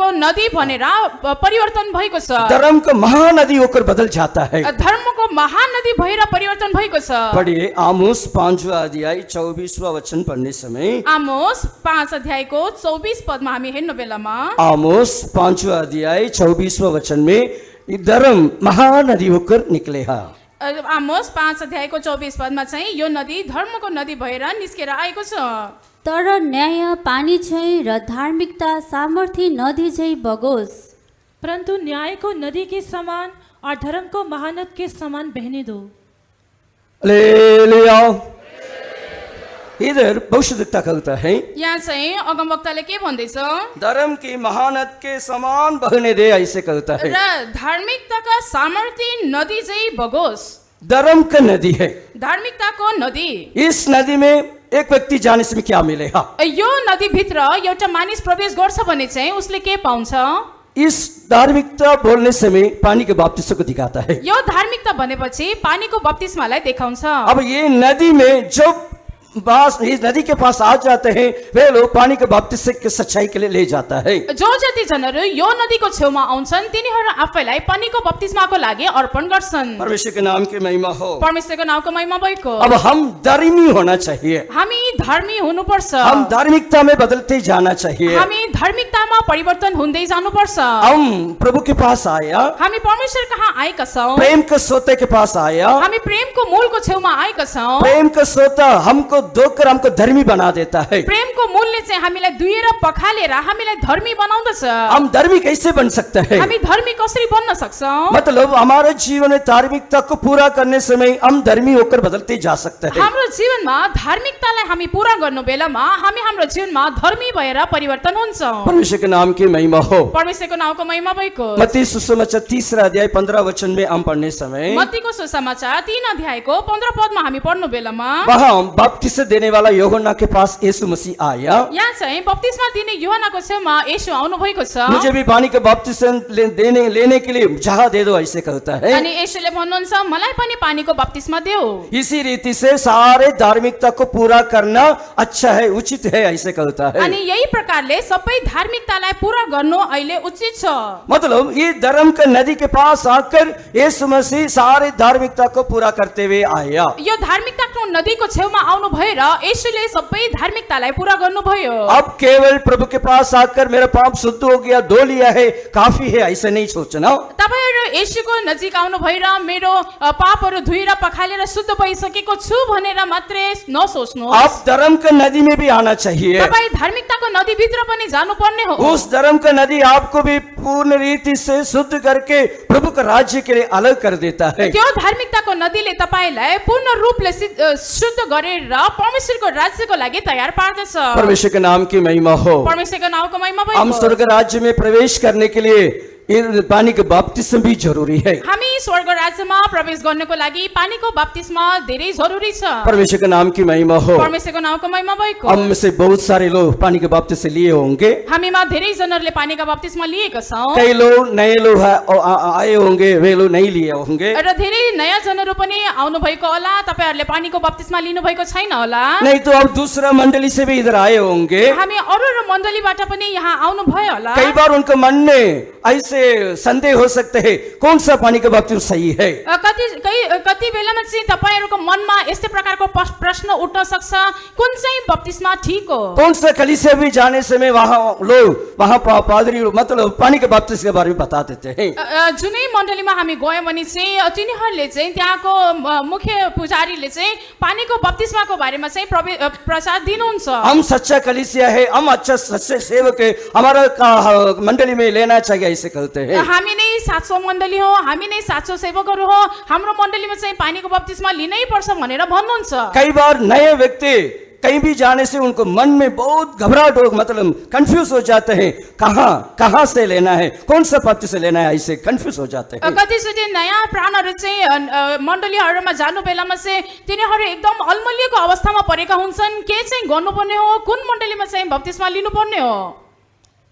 नदी भनेर परिवर्तन भएको छ। धर्म का महानदी होकर बदल जाता है। धर्मको महानदी भएर परिवर्तन भएको छ। पढ़िए आमोस 5वां अध्याय 24वां वचन पढ़ने समय। आमोस 5 अध्यायको 24 पदमा हामी हेर्नु बेलामा आमोस 5वां अध्याय 24वां वचन में धर्म महानदी होकर निकले हा। आमोस 5 अध्यायको 24 पदमा चाहिँ यो नदी धर्मको नदी भएर निस्केर आएको छ। तर न्याय पानी झैँ र धार्मिकता सामर्थ्य नदी झैँ बगोस्। परंतु न्याय को नदी के समान और धर्म को महानद के समान बहने दो। हालेलुया। इधर भविष्यवक्ता कहता है यहाँ चाहिँ अगमवक्ताले के भन्दैछ? धर्म की महानद के समान बहने दे, ऐसे कहता है। र धार्मिकताका सामर्थ्य नदी चाहिँ बगोस्। धर्म का नदी है। धार्मिकताको नदी। इस नदी में एक व्यक्ति जाने से क्या मिलेगा? यो नदी भित्र एउटा मानिस प्रवेश गर्छ भने चाहिँ उसले के पाउँछ? इस धार्मिकता बोलने समय पानी के बपतिस्मा को दिखाता है। यो धार्मिकता भनेपछि पानीको बप्तिस्मालाई देखाउँछ। अब ये नदी में जब इस नदी के पास आ जाते हैं वे लोग पानी के बपतिस्मा की सच्चाई के लिए ले जाता है। जो जति जनहरू यो नदीको छेउमा आउँछन् तिनीहरू आफैलाई पानीको बप्तिस्माको लागि अर्पण गर्छन्। परमेश्वर के नाम की महिमा हो। परमेश्वरको नामको महिमा भएको। अब हम धर्मी होना चाहिए। हामी धर्मी हुनुपर्छ। हम धार्मिकता में बदलते जाना चाहिए। हामी धार्मिकतामा परिवर्तन हुँदै जानुपर्छ। हम प्रभु के पास आया, हामी परमेश्वर कहाँ आएका छौँ। प्रेम के सोते के पास आया। हामी प्रेमको मूलको छेउमा आएका छौँ। प्रेम का सोता हमको धोकर हमको धर्मी बना देता है। प्रेमको मूलले चाहिँ हामीलाई दुहेर पखालेर हामीलाई धर्मी बनाउँदछ। हम धर्मी कैसे बन सकते हैं? हामी धर्मी कसरी बन्न सक्छौँ? मतलब हमारे जीवन में धार्मिकता को पूरा करने समय हम धर्मी होकर बदलते जा सकते हैं। हाम्रो जीवनमा धार्मिकतालाई हामी पूरा गर्नु बेलामा हामी हाम्रो जीवनमा धर्मी भएर परिवर्तन हुन्छौँ। परमेश्वर के नाम की महिमा हो। परमेश्वरको नामको महिमा भएको। मत्ती सुसमाचार 3 अध्याय 15 वचन में हम पढ़ने समय मत्तीको सुसमाचार 3 अध्यायको 15 पदमा हामी पढ्नु बेलामा वहाँ बपतिस्मा देने वाला यूहन्ना के पास यीशु मसीह आया। यहाँ चाहिँ बप्तिस्मा दिने यूहन्नाको छेउमा येशू आउनु भएको छ। मुझे भी पानी के बपतिस्मा लेने के लिए जहाँ दे दो, ऐसे कहता है। अनि येशूले भन्नुहुन्छ मलाई पनि पानीको बप्तिस्मा देऊ। इसी रीति से सारे धार्मिकता को पूरा करना अच्छा है, उचित है, ऐसे कहता है। अनि यही प्रकारले सबै धार्मिकतालाई पूरा गर्नु अहिले उचित छ। मतलब ये धर्म का नदी के पास आकर यीशु मसीह सारे धार्मिकता को पूरा करते हुए आया। यो धार्मिकताको नदीको छेउमा आउनु भएर येशूले सबै धार्मिकतालाई पूरा गर्नुभयो। अब केवल प्रभु के पास आकर मेरा पाप शुद्ध हो गया, धो लिया है, काफी है, ऐसा नहीं सोचना। तपाईहरु येशूको नजिक आउनु भएर मेरो पापहरु धुएर पखालेर शुद्ध भइसकेको छु भनेर मात्रै नसोच्नु। आप धर्म का नदी में भी आना चाहिए। तपाई धार्मिकताको नदी भित्र पनि जानुपर्ने हो। उस धर्म का नदी आपको भी पूर्ण रीति से शुद्ध करके प्रभु का राज्य के लिए अलग कर देता है। त्यो धार्मिकताको नदीले तपाईलाई पूर्ण रूपले शुद्ध गरेर परमेश्वरको राज्यको लागि तयार पार्दछ। परमेश्वर के नाम की महिमा हो। परमेश्वरको नामको महिमा हम भयो। स्वर्ग राज्य में प्रवेश करने के लिए ये पानी का बपतिस्मा भी जरूरी है। हामी स्वर्ग राज्यमा प्रवेश गर्नको लागि पानीको बप्तिस्मा धेरै जरुरी छ। परमेश्वर के नाम की महिमा हो। परमेश्वरको नामको महिमा भएको। हम में से बहुत सारे लोग पानी के बपतिस्मा लिए होंगे। हामीमा धेरै जनाहरुले पानीका बप्तिस्मा लिएका छौं। कई लोग नए लोग आए होंगे, वे लोग नहीं लिए होंगे। र धेरै नयाँ जनहरु पनि आउनु भएको होला, तपाईहरुले पानीको बप्तिस्मा लिनु भएको छैन होला। नहीं तो अब दूसरा मंडली से भी इधर आए होंगे। हामी अरू मण्डलीबाट पनि यहाँ आउनु भयो होला। कई बार उनके मन में ऐसे संदेह हो सकते हैं कौन सा पानी का बपतिस्मा सही है। कति बेलामा चाहिँ तपाईहरुको मनमा यस्तै प्रकारको प्रश्न उठ्न सक्छ, कुन चाहिँ बप्तिस्मा ठीक हो। कौन सा कलीसिया भी जाने से में वहाँ पादरी मतलब पानी के बपतिस्मा के बारे में बता देते हैं। जुनै मण्डलीमा हामी गयौं भने चाहिँ तिनीहरूले चाहिँ त्यहाँको मुख्य पुजारीले चाहिँ पानीको बप्तिस्माको बारेमा चाहिँ प्रचार दिनुहुन्छ। हम सच्चा कलीसिया है, हम अच्छा सच्चे सेवक है, हमारा मंडली में लेना चाहिए, ऐसे कहते हैं। हामी नै साँचो मण्डली हो, हामी नै साँचो सेवकहरू हो, हाम्रो मण्डलीमा चाहिँ पानीको बप्तिस्मा लिनै पर्छ भनेर भन्नुहुन्छ। कई बार नए व्यक्ति कहीं भी जाने से उनको मन में बहुत घबराहट हो, मतलब कंफ्यूज हो जाते हैं, कहाँ से लेना है, कौन सा पत्ती से लेना है, ऐसे कंफ्यूज हो जाते हैं। कतिचोटि नयाँ प्राणहरू चाहिँ मण्डलीहरूमा जानु बेलामा चाहिँ तिनीहरू एकदम अलमलिएको अवस्थामा परेका हुन्छन्, के चाहिँ गर्नुपर्ने हो, कुन मण्डलीमा चाहिँ बप्तिस्मा लिनुपर्ने हो।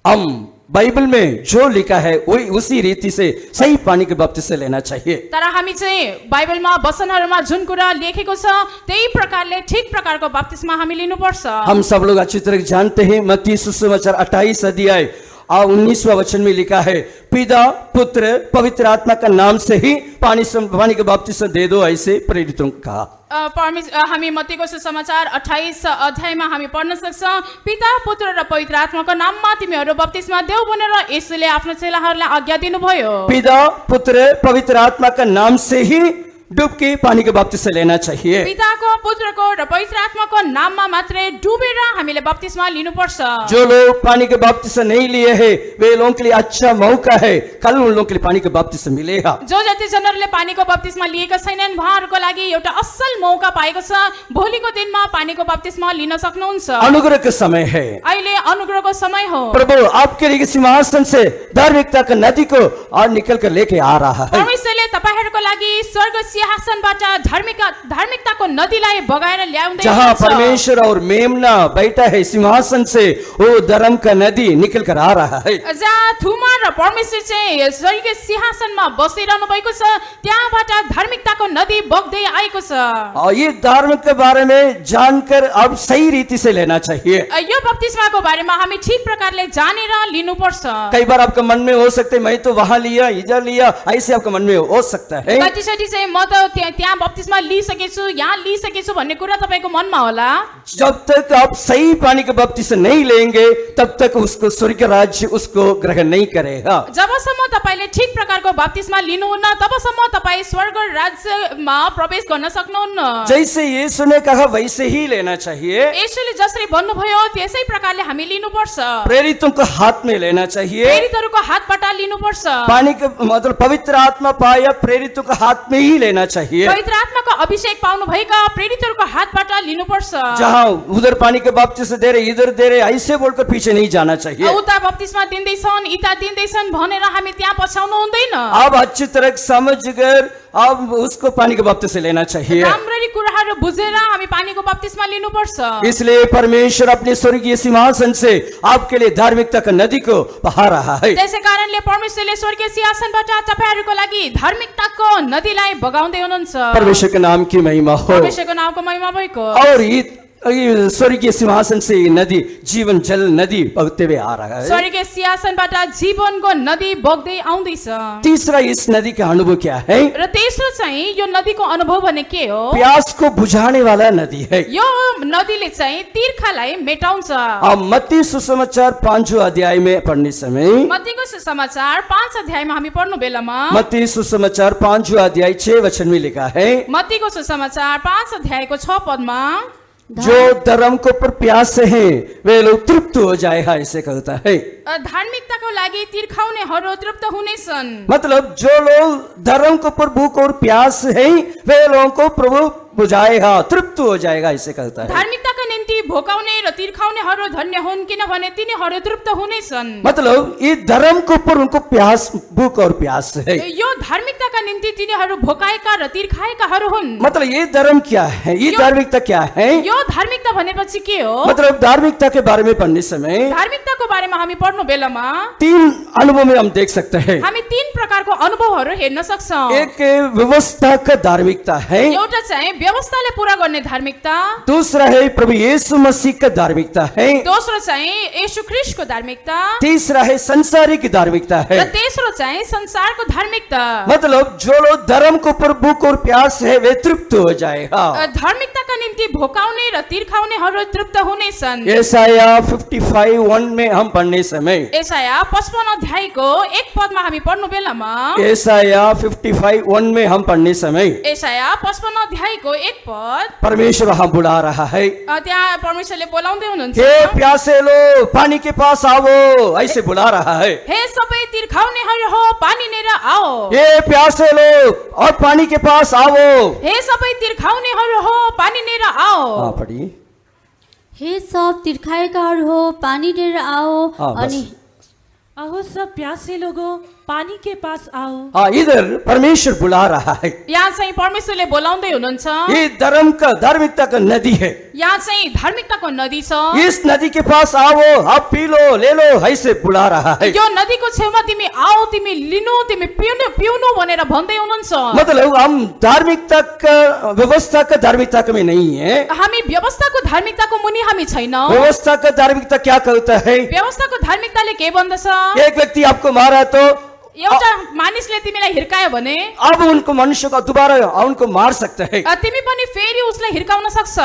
हम बाइबल में जो लिखा है वही उसी रीति से सही पानी के बपतिस्मा लेना चाहिए। तर हामी चाहिँ बाइबलमा वचनहरूमा जुन कुरा लेखेको छ त्यही प्रकारले ठीक प्रकारको बप्तिस्मा हामी लिनुपर्छ। हम सब लोग अच्छी तरह जानते हैं मत्ती सुसमाचार 28 अध्याय 19वां वचन में लिखा है, पिता पुत्र पवित्र आत्मा का नाम से ही पानी के बपतिस्मा दे दो, ऐसे प्रेरितों का कहा। हामी मत्तीको सुसमाचार 28 अध्यायमा हामी पढ्न सक्छौं, पिता पुत्र र पवित्र आत्माको नाममा तिमीहरू बप्तिस्मा देऊ भनेर येशूले आफ्नो चेलाहरूलाई आज्ञा दिनुभयो। पिता पुत्र पवित्र आत्मा का नाम से ही डुबकी पानी के बपतिस्मा लेना चाहिए। पिताको पुत्रको र पवित्र आत्माको नाममा मात्रै डुबेर हामीले बप्तिस्मा लिनुपर्छ। जो लोग पानी के बपतिस्मा नहीं लिए हैं वे लोगों के लिए अच्छा मौका है, कल उन लोगों के लिए पानी के बपतिस्मा मिलेगा। जो जति जनहरूले पानीको बप्तिस्मा लिएका छैनन् उहाँहरूको लागि एउटा असल मौका पाएको छ, भोलिको दिनमा पानीको बप्तिस्मा लिन सक्नुहुन्छ। अनुग्रह का समय है, अहिले अनुग्रहको समय हो। प्रभु आपके लिए सिंहासन से धार्मिकता का नदी को और निकल कर लेके आ रहा है। परमेश्वरले तपाईहरुको लागि स्वर्ग सिंहासनबाट धार्मिकताको नदीलाई बगाएर ल्याउँदै जहाँ हुनुहुन्छ। परमेश्वर और मेमना बैठा है सिंहासन से वो धर्म का नदी निकल कर आ रहा है। जहाँ थुमा र परमेश्वर चाहिँ स्वर्गीय सिंहासनमा बसिरहनु भएको छ त्यहाँबाट धार्मिकताको नदी बग्दै आएको छ। और ये धार्मिक के बारे में जानकर अब सही रीति से लेना चाहिए। यो बप्तिस्माको बारेमा हामी ठीक प्रकारले जानेर लिनुपर्छ। कई बार आपका मन में हो सकता है मैं तो वहां लिया इधर लिया, ऐसे आपका मन में हो सकता है। कतिचोटि चाहिँ म त त्यहाँ बप्तिस्मा लिइसकेछु, यहाँ लिइसकेछु भन्ने कुरा तपाईको मनमा होला। जब तक आप सही पानी का बपतिस्मा नहीं लेंगे तब तक उसको स्वर्ग राज्य उसको ग्रहण नहीं करेगा। जबसम्म तपाईले ठीक प्रकारको बप्तिस्मा लिनुहुन्न तबसम्म तपाई स्वर्ग राज्यमा प्रवेश गर्न सक्नुहुन्न। जैसे यीशु ने कहा वैसे ही लेना चाहिए। येशूले जसरी भन्नुभयो त्यसै प्रकारले हामी लिनुपर्छ। प्रेरितों को हाथ में लेना चाहिए। प्रेरितहरूको हातबाट लिनुपर्छ। पानी का मतलब पवित्र आत्मा पाया प्रेरितों का हाथ में ही लेना चाहिए। पवित्र आत्माको अभिषेक पाउनु भएका प्रेरितहरूको हातबाट लिनुपर्छ। जहाँ उधर पानी के बपतिस्मा दे रहे इधर दे रहे ऐसे बोलकर पीछे नहीं जाना चाहिए। उता बप्तिस्मा दिँदैछन् इता दिँदैछन् भनेर हामी त्यहाँ पछाउनु हुँदैन। अब अच्छी तरह समझकर अब उसको पानी के बपतिस्मा लेना चाहिए। राम्ररी कुराहरू बुझेर हामी पानीको बप्तिस्मा लिनुपर्छ। इसलिए परमेश्वर अपने स्वर्गीय सिंहासन से आपके लिए धार्मिकता का नदी को बहा रहा है। त्यसै कारणले परमेश्वरले स्वर्गीय सिंहासनबाट तपाईहरुको लागि धार्मिकताको नदीलाई बगाउँदै हुनुहुन्छ। परमेश्वर के नाम की महिमा हो। परमेश्वरको नामको महिमा भएको। और ये स्वर्गीय सिंहासन से ये नदी, जीवन जल नदी बहते हुए आ रहा है। स्वर्गीय सिंहासनबाट जीवनको नदी बग्दै आउँदैछ। तीसरा, इस नदी का अनुभव क्या है? र तेस्रो चाहिँ यो नदीको अनुभव भने के हो? प्यास को बुझाने वाला नदी है। यो नदीले चाहिँ तीर्खालाई मेटाउँछ। अब मत्ती सुसमाचार 5 अध्याय में पढ़ने समय, मत्तीको सुसमाचार 5 अध्यायमा हामी पढ्नु बेलामा मत्ती सुसमाचार 5 अध्याय 6 वचन में लिखा है, मत्तीको सुसमाचार 5 अध्यायको 6 पदमा जो धर्म को पर प्यास है वे लोग तृप्त हो जाएगा, ऐसे कहता है। धार्मिकताको लागि तीर्खाउनेहरू तृप्त हुनेछन्। मतलब जो लोग धर्म को पर भूख और प्यास है वे लोगों को प्रभु बुझाएगा, तृप्त हो जाएगा, ऐसे कहता है। धार्मिकताका निम्ति भोकाउने र तीर्खाउनेहरू धन्य हुन्, किनभने तिनीहरू तृप्त हुनेछन्। मतलब ये धर्म के ऊपर उनको प्यास, भूख और प्यास है। यो धार्मिकताका निम्ति तिनीहरू भोकाएका र तीर्खाएकाहरू हुन्। मतलब ये धर्म क्या है, ये धार्मिकता क्या है? यो धार्मिकता भनेपछि के हो? मतलब धार्मिकता के बारे में पढ़ने समय धार्मिकताको बारेमा हामी पढ्नु बेलामा 3 अनुभव में हम देख सकते हैं। हामी 3 प्रकारको अनुभवहरू हेर्न सक्छौं। एक व्यवस्था का धार्मिकता है, एउटा चाहिँ व्यवस्थाले पूरा गर्ने धार्मिकता, दूसरा है प्रभु यीशु मसीह का धार्मिकता है, दोस्रो चाहिँ येशू ख्रीष्टको धार्मिकता, तीसरा है संसारिक धार्मिकता है। र तेस्रो चाहिँ संसारको धार्मिकता। मतलब जो लोग धर्म को पर भूख और प्यास है वे तृप्त हो जाएगा। धार्मिकताका निम्ति भोकाउने र तीर्खाउनेहरू तृप्त हुनेछन्। यशाया 55:1 में हम पढ़ने समय, यशाया 55 अध्यायको 1 पदमा हामी पढ्नु बेलामा, यशाया 55:1 में हम पढ़ने समय यशाया 55 अध्यायको 1 पद परमेश्वर वहां बुला रहा है, त्यहाँ परमेश्वरले बोलाउँदै हुनुहुन्छ, हे प्यासे लो पानी के पास आओ, ऐसे बुला रहा है। हे सबै तीर्खाउनेहरू हो पानी लिएर आओ, ये प्यासे लोग और पानी के पास आओ। हे सबै तीर्खाउनेहरू हो पानी लिएर आओ। हाँ पढ़िए। हे सब तीर्खाएकाहरू हो पानी लिएर आओ। हाँ, बस। अनि अहो सब प्यासे लोगों, पानी के पास आओ। हाँ, इधर परमेश्वर बुला रहा है। यहाँ चाहिँ परमेश्वरले बोलाउँदै हुनुहुन्छ। ये धर्म का, धार्मिकता का नदी है। यहाँ चाहिँ धार्मिकताको नदी छ। इस नदी के पास आओ, आप पी लो, ले लो, ऐसे बुला रहा है। यो नदीको छेउमा तिमी आओ, तिमी लिनु, तिमी पिउनु भनेर भन्दै हुनुहुन्छ। मतलब हम धार्मिकता का, व्यवस्था का धार्मिकता में नहीं है। हामी व्यवस्थाको धार्मिकताको मुनि हामी छैनौं। व्यवस्था का धार्मिकता क्या कहता है? व्यवस्थाको धार्मिकताले के भन्दछ? एक व्यक्ति आपको मारा तो एउटा मानिसले तिमीलाई हिर्कायो भने अब उनको मनुष्य को दोबारा उनको मार सकते हैं। तिमी पनि फेरि उसलाई हिर्काउन सक्छ।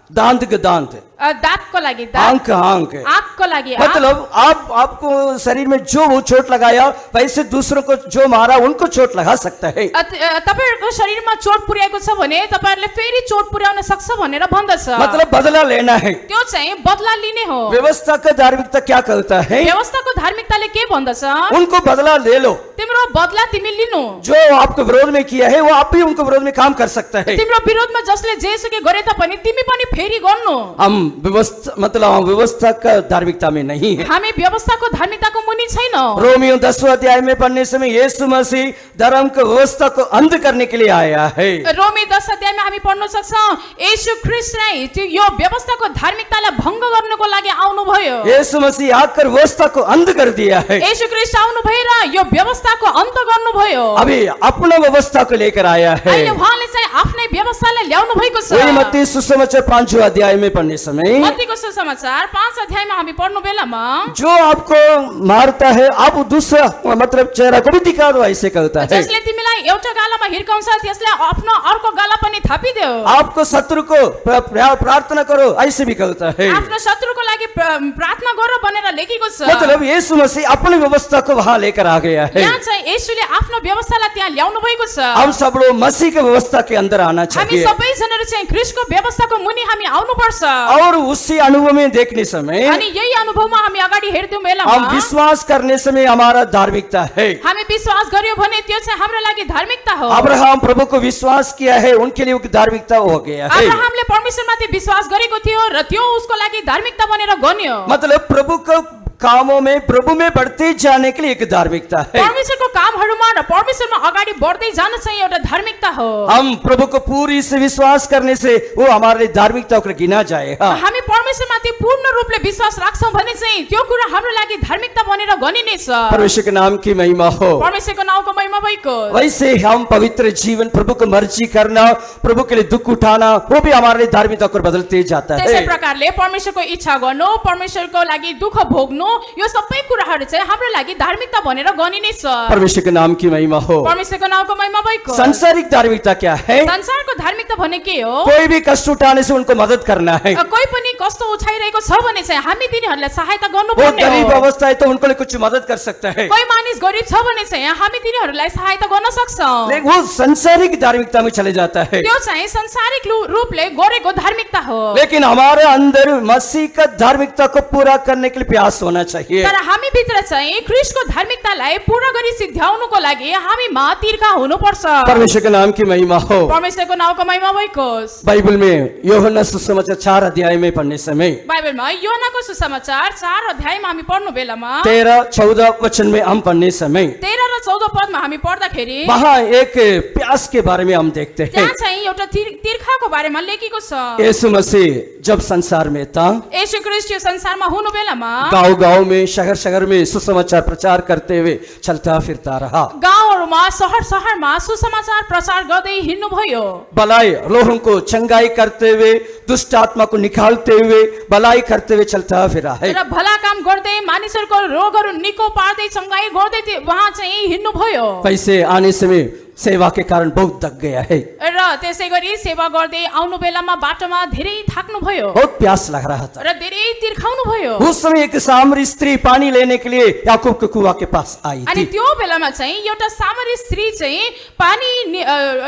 दांत के दांत, दाँतको लागि दाँत, आंख आंख, आँखको लागि आँख। मतलब आपको शरीर में जो वो चोट लगाया वैसे दूसरों को जो मारा उनको चोट लगा सकता है। तपाईहरुको शरीरमा चोट पुर्याएको छ भने तपाईहरुले फेरि चोट पुर्याउन सक्छ भनेर भन्दछ। मतलब बदला लेना है। त्यो चाहिँ बदला लिने हो। व्यवस्था का धार्मिकता क्या कहता है? व्यवस्थाको धार्मिकताले के भन्दछ? उनको बदला ले लो। तिम्रो बदला तिमी लिनु। जो आपको विरोध में किया है वो आप भी उनको विरोध में काम कर सकता है। तिम्रो विरोधमा जसले जेसुकै गरे तापनि तिमी पनि फेरि गर्नु। हम व्यवस्था, मतलब हम व्यवस्था का धार्मिकता में नहीं है। हामी व्यवस्थाको धार्मिकताको मुनि छैनौं। रोमियो 10 अध्याय में पढ़ने समय यीशु मसीह धर्म को, व्यवस्था को अंत करने के लिए आया है। रोमी 10 अध्यायमा हामी पढ्न सक्छौं, येशू ख्रीष्टले त्यो यो व्यवस्थाको धार्मिकतालाई भंग गर्नको लागि आउनु भयो। यीशु मसीह आकर व्यवस्था को अंत कर दिया है। येशू ख्रीष्ट आउनु भएर यो व्यवस्थाको अन्त गर्नु भयो। अभी अपना व्यवस्था को लेकर आया है। अहिले उहाँले चाहिँ आफ्नै व्यवस्थालाई ल्याउनु भएको छ। वही मत्ती सुसमाचार 5 अध्याय में पढ़ने समय, मत्तीको सुसमाचार 5 अध्यायमा हामी पढ्नु बेलामा, जो आपको मारता है आप दूसरा मतलब चेहरा को भी दिखा दो, ऐसे कहता है। जसले तिमीलाई एउटा गालामा हिर्काउँछ त्यसले आफ्नो अर्को गाला पनि थापिदेऊ। आपको शत्रु को प्रार्थना करो, ऐसे भी कहता है। आफ्नो शत्रुको लागि प्रार्थना गर भनेर लेखेको छ। मतलब यीशु मसीह अपनी व्यवस्था को वहां लेकर आ गया है। यहाँ चाहिँ येशूले आफ्नो व्यवस्थालाई त्यहाँ ल्याउनु भएको छ। हम सब लोग मसीह के व्यवस्था के अंदर आना हामी चाहिए सबैजनाले चाहिँ ख्रीष्टको व्यवस्थाको मुनि हामी आउनुपर्छ। और उसी अनुभव में देखने समय अनि यही अनुभवमा हामी अगाडि हेर्दियौं बेलामा हम विश्वास करने समय हमारा धार्मिकता है। हामी विश्वास गर्यौं भने त्यो चाहिँ हाम्रो लागि धार्मिकता हो। अब्राहम प्रभु को विश्वास किया है, उनके लिए धार्मिकता हो गया है। अब्राहमले परमेश्वरमाथि विश्वास गरेको थियो र त्यो उसको लागि धार्मिकता बनेर गन्यो। मतलब प्रभु को कामों में प्रभु में बढ़ते जाने के लिए एक धार्मिकता है। परमेश्वरको कामहरूमा र परमेश्वरमा अगाडि बढ्दै जान चाहिँ एउटा धार्मिकता हो। हम प्रभु को पूरी से विश्वास करने से वो हमारे लिए धार्मिकता को गिना जाएगा। हामी परमेश्वरमाथि पूर्ण रूपले विश्वास राख्छौं भने चाहिँ त्यो कुरा हाम्रो लागि धार्मिकता बनेर गनिनेछ। परमेश्वर के नाम की महिमा हो। परमेश्वरको नामको महिमा भइको। वैसे हम पवित्र जीवन, प्रभु को मर्जी करना, प्रभु के लिए दुख उठाना, वो भी हमारे लिए धार्मिकता को बदलते जाता त्यसै है। प्रकारले परमेश्वरको इच्छा गर्नु, परमेश्वरको लागि दुःख भोग्नु, यो सबै कुराहरू चाहिँ हाम्रो लागि धार्मिकता बनेर गनिनेछ। परमेश्वर के नाम की महिमा हो। परमेश्वरको नामको महिमा भइको। सांसारिक धार्मिकता क्या है? संसारको धार्मिकता भने के हो? कोई भी कष्ट उठाने से उनको मदद करना है। कोही पनि कष्ट उठाइरहेको छ भने चाहिँ हामी तिनीहरूलाई सहायता वो गर्नुपर्ने गरीब हो। अवस्था है तो उनको लिए कुछ मदद कर सकता है। कोही मानिस गरिब छ भने चाहिँ हामी तिनीहरूलाई सहायता गर्न सक्छौं। लेकिन वो सांसारिक धार्मिकता में चले जाता है। त्यो चाहिँ संसारिक रूपले गरेको धार्मिकता हो। लेकिन हमारे अंदर मसीह का धार्मिकता को पूरा करने के लिए प्रयास होना चाहिए। तर हामी भित्र चाहिँ ख्रीष्टको धार्मिकतालाई पूरा गरी सिद्ध्याउनुको लागि हामीमा तिर्खा हुनुपर्छ। परमेश्वर के नाम की महिमा हो। परमेश्वरको नामको महिमा भइकोस्। बाइबल में यूहन्ना सुसमाचार 4 अध्याय में पढ़ने समय बाइबलमा योहन्नाको सुसमाचार 4 अध्यायमा हामी पढ्नु बेलामा 13-14 वचन में हम पढ़ने समय 13 र 14 पदमा हामी पढ्दाखेरि वहाँ एक प्यास के बारे में हम देखते हैं। त्यहाँ चाहिँ एउटा तिर्खाको बारेमा लेखेको छ। यीशु मसीह जब संसार में था, येशू ख्रीष्ट यो संसारमा हुनु बेलामा गांव-गांव में, शहर-शहर में सुसमाचार प्रचार करते हुए चलता फिरता रहा। गाउँहरूमा शहरमा सुसमाचार प्रचार गर्दै हिँड्नु भयो। भलाई लोगों को चंगाई करते हुए, दुष्ट आत्मा को निकालते हुए, भलाई करते हुए चलता फिरा है। र भला काम गर्दै मानिसहरूको रोगहरू निको पार्दै चंगाई गर्दै वहाँ चाहिँ हिँड्नु भयो। पैसे आने समय सेवा के कारण बहुत थक गया है। र त्यसै गरी सेवा गर्दै आउनु बेलामा बाटोमा धेरै थाक्नु भयो बहुत प्यास लग रहा था। र धेरै तिर्खाउनु भयो। उस समय एक सामरी स्त्री पानी लेने के लिए याकूब के कुआं के पास आई अनि थी। त्यो बेलामा चाहिँ एउटा सामरी स्त्री चाहिँ पानी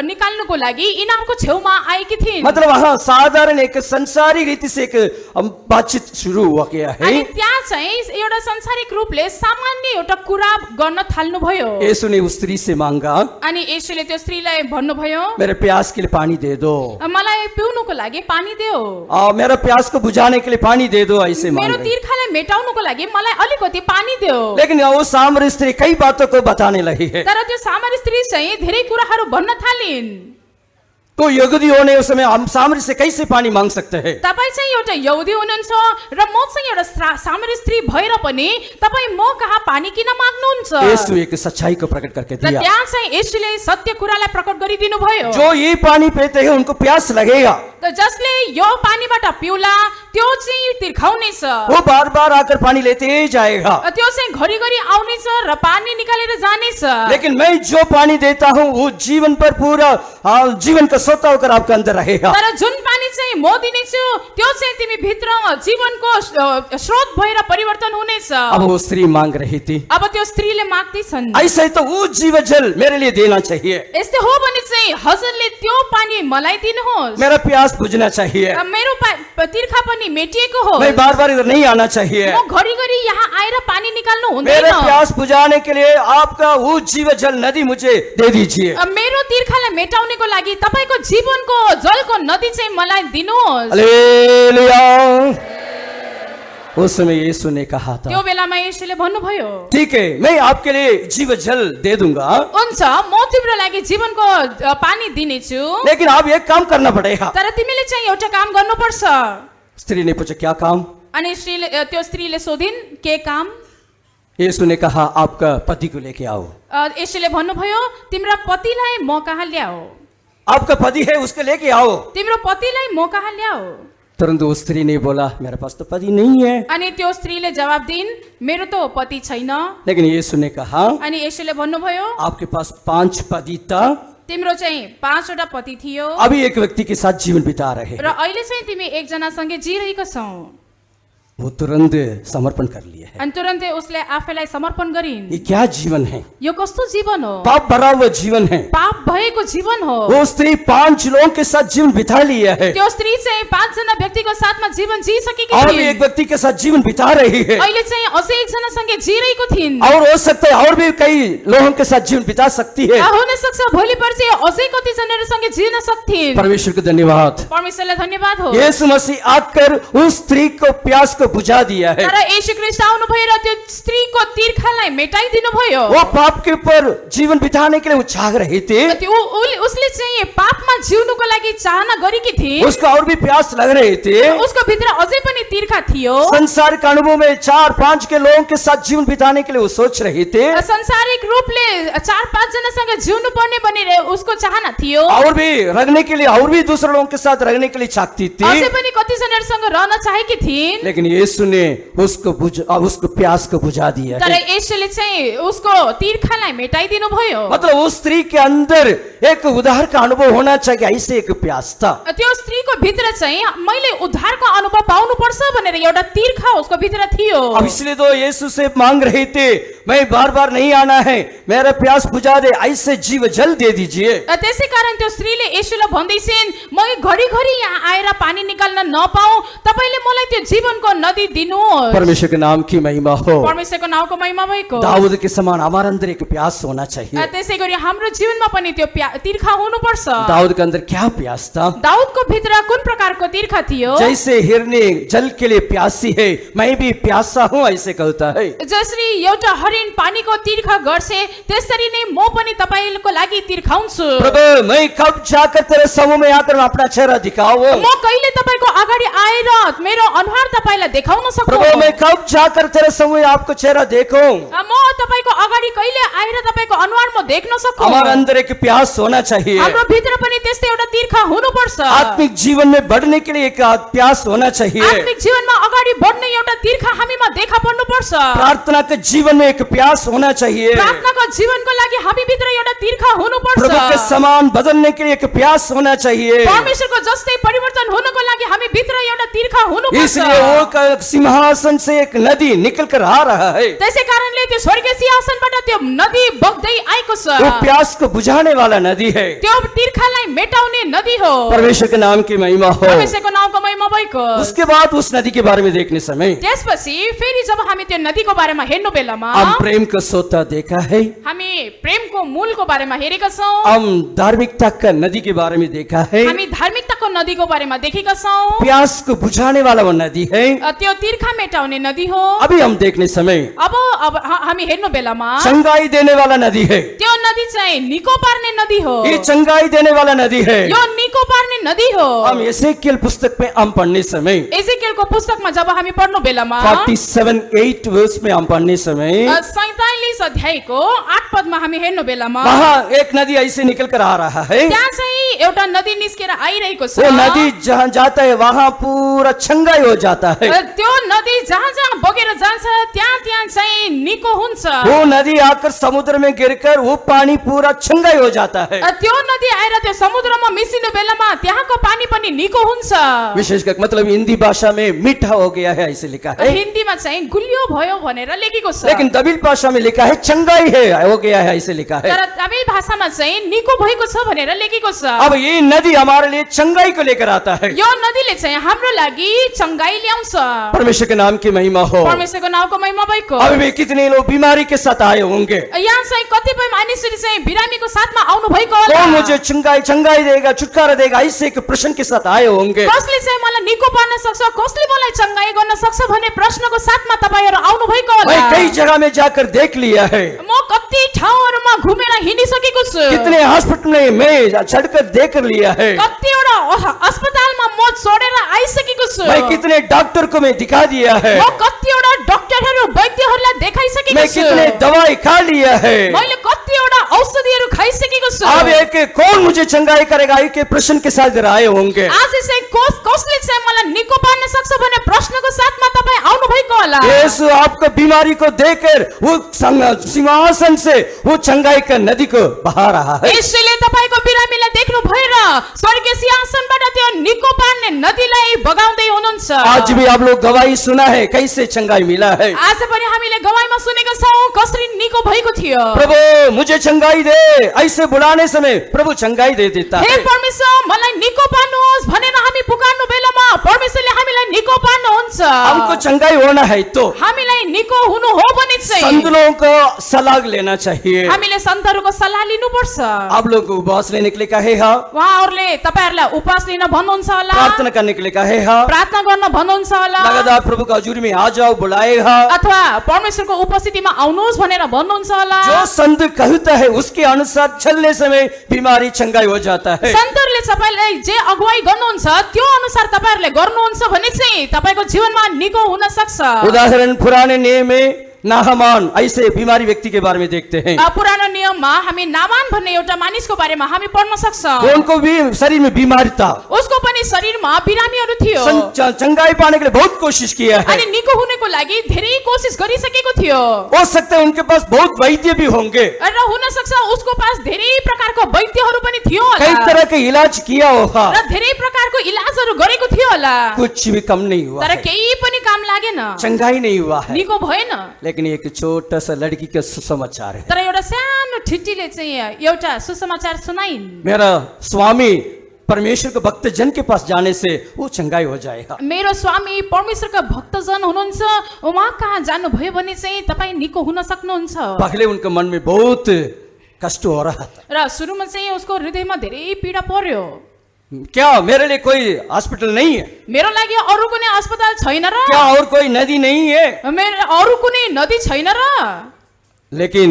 निकाल्नुको लागि इनारको छेउमा आएकी थिइन्। मतलब वहाँ साधारण एक संसारी रीति से एक बातचीत शुरू हुआ गया है। अनि त्यहाँ चाहिँ एउटा संसारिक रूपले सामान्य एउटा कुरा गर्न थाल्नु भयो। यीशु ने उस स्त्री से मांगा, अनि येशूले त्यो स्त्रीलाई भन्नुभयो, मेरे प्यास के लिए पानी दे दो। मलाई पिउनुको लागि पानी देऊ। मेरा प्यास को बुझाने के लिए पानी दे दो, ऐसे मांग मेरो रही। तिर्खालाई मेटाउनुको लागि मलाई अलिकति पानी देऊ। लेकिन वो सामरी स्त्री कई बातों को बताने लगी है। तर त्यो सामरी स्त्री चाहिँ धेरै कुराहरू भन्न थालिन्। तो यहूदी होने उस समय हम सामरी से कैसे पानी मांग सकते हैं? तपाई चाहिँ एउटा यहुदी हुनुहुन्छ र म चाहिँ एउटा सामरी स्त्री भएर पनि तपाई म कहाँ पानी किन माग्नुहुन्छ? यीशु एक सच्चाई को प्रकट करके र दिया। त्यहाँ चाहिँ येशूले सत्य कुरालाई प्रकट गरिदिनु भयो। जो ये पानी पीते हैं उनको प्यास लगेगा। त जसले यो पानीबाट पिउला त्यो चाहिँ तिर्खाउनेछ। वो बार बार आकर पानी लेते ही जाएगा। त्यो चाहिँ घरिघरि आउनेछ र पानी निकालेर जानेछ। लेकिन मैं जो पानी देता हूँ वो जीवन पर पूरा जीवन का सोता होकर आपके अंदर रहेगा। तर जुन पानी चाहिँ म दिनेछु त्यो चाहिँ तिमी भित्र जीवनको स्रोत भएर परिवर्तन हुनेछ। अब वो स्त्री मांग रही थी, अब त्यो स्त्रीले माग्दै छन्, ऐसे ही तो वो जीवन जल मेरे लिए देना चाहिए। यस्तो हो भने चाहिँ हजुरले त्यो पानी मलाई दिनुहोस्। मेरा प्यास बुझना चाहिए। मेरो तिर्खा पनि मेटिएको हो। मैं बार बार इधर नहीं आना चाहिए। म घरिघरि यहाँ आएर पानी निकाल्नु मेरे हुँदैन। प्यास बुझाने के लिए आपका वो जीवन जल नदी मुझे दे दीजिए। मेरो तिर्खालाई मेटाउनेको लागि तपाईको जीवनको जलको नदी चाहिँ मलाई दिनुहोस्। हालेलुया। उस समय यीशु ने कहा था, त्यो बेलामा येशूले भन्नुभयो, ठीक है मैं आपके लिए जीव जल दे दूंगा, हुन्छ म तिम्रो लागि जीवनको पानी दिनेछु, लेकिन आप एक काम करना पड़ेगा। तर तिमीले चाहिँ एउटा काम गर्नुपर्छ। स्त्री ने पूछा क्या काम? अनि त्यो स्त्रीले सोधिन् के काम? यीशु ने कहा आपका पति को लेके आओ। येशूले भन्नुभयो तिम्रो पतिलाई म कहाँ ल्याऊ। आपका पति है उसके लेके आओ। तिम्रो पतिलाई म कहाँ ल्याऊ। तुरंत उस स्त्री ने बोला मेरे पास तो पति नहीं है। अनि त्यो स्त्रीले जवाब दिन् मेरो त पति छैन। लेकिन यीशु ने कहा अनि येशूले भन्नुभयो आपके पास 5 पति था, तिम्रो चाहिँ 5 वटा पति थियो अभी एक व्यक्ति के साथ जीवन बिता रहे र हैं। अहिले चाहिँ तिमी एकजना सँगै जिरहेको छौ। वो तुरंत समर्पण कर लिया है। अनि तुरन्तै उसले आफैलाई समर्पण गरिन्। ये क्या जीवन है? यो कस्तो जीवन हो? पाप भरा हुआ जीवन है। पाप भएको जीवन हो। वो स्त्री 5 लोगों के साथ जीवन बिता लिया है त्यो स्त्री चाहिँ 5 जना व्यक्तिको साथमा जीवन जिइसकेकी और भी थिइन्। एक व्यक्ति के साथ जीवन बिता रही है अहिले चाहिँ अझै एकजना सँगै जिरहेको थिइन्। और हो सकता है और भी कई लोगों के साथ जीवन बिता सकती है। हुन सक्छ भोलि पर्सि अझै कति जनाहरूसँग जिउन सक्थिन्। परमेश्वर को धन्यवाद। परमेश्वरलाई धन्यवाद हो। यीशु मसीह आकर उस स्त्री को प्यास को बुझा दिया है। तर येशू ख्रीष्ट आउनुभयो र त्यो स्त्रीको तिर्खालाई मेटाइदिनु भयो। वो पाप के ऊपर जीवन बिताने के लिए वो चाह रहे थे, उसले चाहिँ पापमा जिउनुको लागि चाहना गरेकी थिए। उसको और भी प्यास लग रहे थे। उसको भित्र अझै पनि तिर्खा थियो। संसारिक अनुभव में 4-5 के लोगों के साथ जीवन बिताने के लिए वो सोच रहे थे, संसारिक रूपले 4-5 जनासँग जिउनु पर्ने भनी उसको चाहना थियो। और भी रहने के लिए और भी दूसरे लोगों के साथ रहने के लिए चाहती थी। अझै पनि कति जनाहरुसँग रहन चाहेकी थिइन्। लेकिन यीशु ने उसको प्यास को बुझा दिया तर है। येशूले चाहिँ उसको तिर्खालाई मेटाइदिनु भयो। मतलब उस स्त्री के अंदर एक उद्धार का अनुभव होना चाहिए, ऐसे एक प्यास था। त्यो स्त्रीको भित्र चाहिँ मैले उद्धारको अनुभव पाउनु पर्छ भनेर एउटा तिर्खा उसको भित्र थियो। अब इसलिए तो यीशु से मांग रहे थे, मैं बार बार नहीं आना है, मेरा प्यास बुझा दे, ऐसे जीव जल दे दीजिए। त्यसै कारण त्यो स्त्रीले येशूलाई भन्दैछिन्, म घरिघरि यहाँ आएर पानी निकाल्न नपाऊ, तपाईले मलाई त्यो जीवनको नदी दिनुहोस्। परमेश्वर के नाम की महिमा हो। परमेश्वरको नामको महिमा भएको। दाऊद के समान हमारे अंदर एक प्यास होना चाहिए। त्यसै गरी हाम्रो जीवनमा पनि त्यो तिर्खा हुनुपर्छ। दाऊद के अंदर क्या प्यास था? दाऊदको भित्र कुन प्रकारको तिर्खा थियो? जैसे हिरनी जल के लिए प्यासी है, मैं भी प्यासा हूँ, ऐसे कहता है। जसरी एउटा हरिण पानीको तिर्खा गर्छ, त्यसरी नै म पनि तपाईको लागि तिर्खाउँछु। प्रभु, मैं कब जाकर तेरे समूह में आकर अपना चेहरा दिखाऊं? म कहिले तपाईको अगाडि आएर मेरो अनुहार तपाईलाई देखाउन सक्छु? प्रभु, मैं कब जाकर तेरे समूह में आपको चेहरा देखूं? म तपाईको अगाडि कहिले आएर तपाईको अनुहार म देख्न सकु? हमारे अंदर एक प्यास होना चाहिए। हाम्रो भित्र पनि त्यस्तै एउटा तिर्खा हुनुपर्छ। आत्मिक जीवन में बढ़ने के लिए एक प्यास होना चाहिए। आत्मिक जीवनमा अगाडि बढ्ने एउटा तिर्खा हामीमा देखा पर्नुपर्छ। प्रार्थना के जीवन में एक प्यास होना चाहिए। प्रार्थनाको जीवनको लागि हामी भित्र एउटा तिर्खा हुनुपर्छ। प्रभु के समान बदलने के लिए एक प्यास होना चाहिए। परमेश्वरको जस्तै परिवर्तन हुनको लागि हामी भित्र एउटा तिर्खा हुनुपर्छ। इसलिए वो सिंहासन से एक नदी निकल कर आ रहा है। त्यसै कारणले त्यो स्वर्गीय सिंहासनबाट त्यो नदी बग्दै आएको छ। वो प्यास को बुझाने वाला नदी है। त्यो तिर्खालाई मेटाउने नदी हो। परमेश्वर के नाम की महिमा हो। परमेश्वरको नामको महिमा भएको। उसके बाद उस नदी के बारे में देखने समय त्यसपछि फेरि जब हामी त्यो नदीको बारेमा हेर्नु बेलामा हम प्रेम का सोता देखा है, हामी प्रेमको मूलको बारेमा हेरेका छौं। हम धार्मिकता का नदी के बारे में देखा है, हामी धार्मिकताको नदीको बारेमा देखेका छौं। प्यास को बुझाने वाला वो नदी है। त्यो तिर्खा मेटाउने नदी हो। अभी हम देखने समय अब हामी हेर्नु बेलामा चंगाई देने वाला नदी है। त्यो नदी चाहिँ निको पार्ने नदी हो। ये चंगाई देने वाला नदी है। यो निको पार्ने नदी हो। हम एजेकियल पुस्तक में हम पढ़ने समय एजेकियलको पुस्तकमा जब हामी पढ्नु बेलामा 47:8 वर्ष में हम पढ़ने समय 47 अध्यायको 8 पदमा हामी हेर्नु बेलामा वहाँ एक नदी ऐसे निकल कर आ रहा है। त्यहाँ चाहिँ एउटा नदी निस्केर आइरहेको छ। वो नदी जहाँ जाता है वहाँ पूरा चंगाई हो जाता है। त्यो नदी जहाँ जहाँ बगेर जान्छ त्यहाँ त्यहाँ चाहिँ निको हुन्छ। वो नदी आकर समुद्र में गिरकर वो पानी पूरा चंगाई हो जाता है। त्यो नदी आएर त्यो समुद्रमा मिसिनु बेलामा त्यहाँको पानी पनि निको हुन्छ। विशेषकर मतलब हिंदी भाषा में मीठा हो गया है ऐसे लिखा है, हिन्दीमा चाहिँ गुलियो भयो भनेर लेखेको छ। लेकिन तमिल भाषा में लिखा है चंगाई है हो गया है ऐसे लिखा है। तर तमिल भाषामा चाहिँ निको भएको छ भनेर लेखेको छ। अब ये नदी हमारे लिए चंगाई को लेकर आता है। यो नदीले चाहिँ हाम्रो लागि चंगाई ल्याउँछ। परमेश्वर के नाम की महिमा हो। परमेश्वरको नामको महिमा भएको। अभी भी कितने लोग बीमारी के साथ आए होंगे। यहाँ चाहिँ कतिपय मानिसहरू चाहिँ बिरामीको साथमा आउनु भएको होला। कौन मुझे चंगाई देगा, छुटकारा देगा, ऐसे एक प्रश्न के साथ आए होंगे। कसले चाहिँ मलाई निको पार्न सक्छ, कसले मलाई चंगाई गर्न सक्छ भन्ने प्रश्नको साथमा तपाईहरु आउनु भएको होला। मैं कई जगह में जाकर देख लिया है। म कति ठाउँहरुमा घुमेर हिँडिसकेको छु। कितने हॉस्पिटल में चढ़कर देख लिया है। कतिवटा अस्पतालमा म छोडेर आइसकेको छु। मैं कितने डॉक्टर को मैं दिखा दिया है। म कतिवटा डाक्टरहरु वैद्यहरुलाई देखाइसकेको छु। मैं कितने दवाई खा लिया है। मैले कतिवटा औषधिहरु खाइसकेको छु। अब एक कौन मुझे चंगाई करेगा एक प्रश्न के साथ आए होंगे। आज चाहिँ कसले चाहिँ मलाई निको पार्न सक्छ भन्ने प्रश्नको साथमा तपाई आउनु भएको होला। यीशु आपको बीमारी को देकर वो सिंहासन से वो चंगाई का नदी को बहा रहा है। यसैले तपाईको बिरामीलाई देख्नु भएर स्वर्गीय सिंहासनबाट त्यो निको पार्ने नदीलाई बगाउँदै हुनुहुन्छ। आज भी आप लोग गवाही सुना है कैसे चंगाई मिला है। आज पनि हामीले गवाहीमा सुनेका छौं कसरी निको भएको थियो। प्रभु मुझे चंगाई दे ऐसे बुलाने समय प्रभु चंगाई दे देता हे है। परमेश्वर मलाई निको पार्नुहोस् भनेर हामी पुकार्नु बेलामा परमेश्वरले हामीलाई निको पार्नुहुन्छ हमको चंगाई होना है तो हामीलाई निको हुनु हो भने चाहिँ संतों को सलाह लेना चाहिए। हामीले सन्तहरूको सल्लाह लिनुपर्छ। आप लोग को उपवास लेने के लिए कहे हा, उहाँहरूले तपाईहरुलाई उपवास लिन भन्नुहुन्छ होला, प्रार्थना करने के लिए कहे हा, प्रार्थना गर्न भन्नुहुन्छ होला, लगातार प्रभु का हजूरी में आ जाओ बुलाए हा। अथवा परमेश्वरको उपस्थितिमा आउनुहोस् भनेर भन्नुहुन्छ होला। जो संत कहता है उसके अनुसार चलने समय बीमारी चंगाई हो जाता है। सन्तहरूले तपाईलाई जे अगुवाई गर्नुहुन्छ त्यो अनुसार तपाईहरुले गर्नुहुन्छ भने चाहिँ तपाईको जीवनमा निको हुन सक्छ। उदाहरण पुराने नियम में नाहमान ऐसे बीमारी व्यक्ति के बारे में देखते हैं। पुरानो नियममा हामी नामान भन्ने एउटा मानिसको बारेमा हामी पढ्न सक्छौं। उनको भी शरीर में बीमारी था, उसको पनि शरीरमा बिरामीहरू थियो, चंगाई पाने के लिए बहुत कोशिश किया है। अनि निको हुनको लागि धेरै कोसिस गरिसकेको थियो। हो सकता है उनके पास बहुत वैद्य भी होंगे, र हुन सक्छ उसको पास धेरै प्रकारको वैद्यहरू पनि थियो होला, कई तरह के इलाज किया होगा, र धेरै प्रकारको इलाजहरू गरेको थियो होला, कुछ भी कम नहीं हुआ तर है, केही पनि काम लागेन, चंगाई नहीं हुआ है। निको भएन। लेकिन एक छोटा सा लड़की का सुसमाचार है। तर एउटा सानो ठिट्टीले चाहिँ एउटा सुसमाचार सुनाइन्। मेरा स्वामी परमेश्वर के भक्त जन के पास जाने से वो चंगाई हो जाएगा। मेरो स्वामी परमेश्वरका भक्तजन हुनुहुन्छ, उहाँ कहाँ जानुभयो भने चाहिँ तपाईँ निको हुन सक्नुहुन्छ। पहले उनके मन में बहुत कष्ट हो रहा था, र सुरुमा चाहिँ उसको हृदयमा धेरै पीडा पर्यो। क्या मेरे लिए कोई हॉस्पिटल नहीं है, मेरो लागि अरू कुनै अस्पताल छैन र, क्या और कोई नदी नहीं है, मेरो अरू कुनै नदी छैन र। लेकिन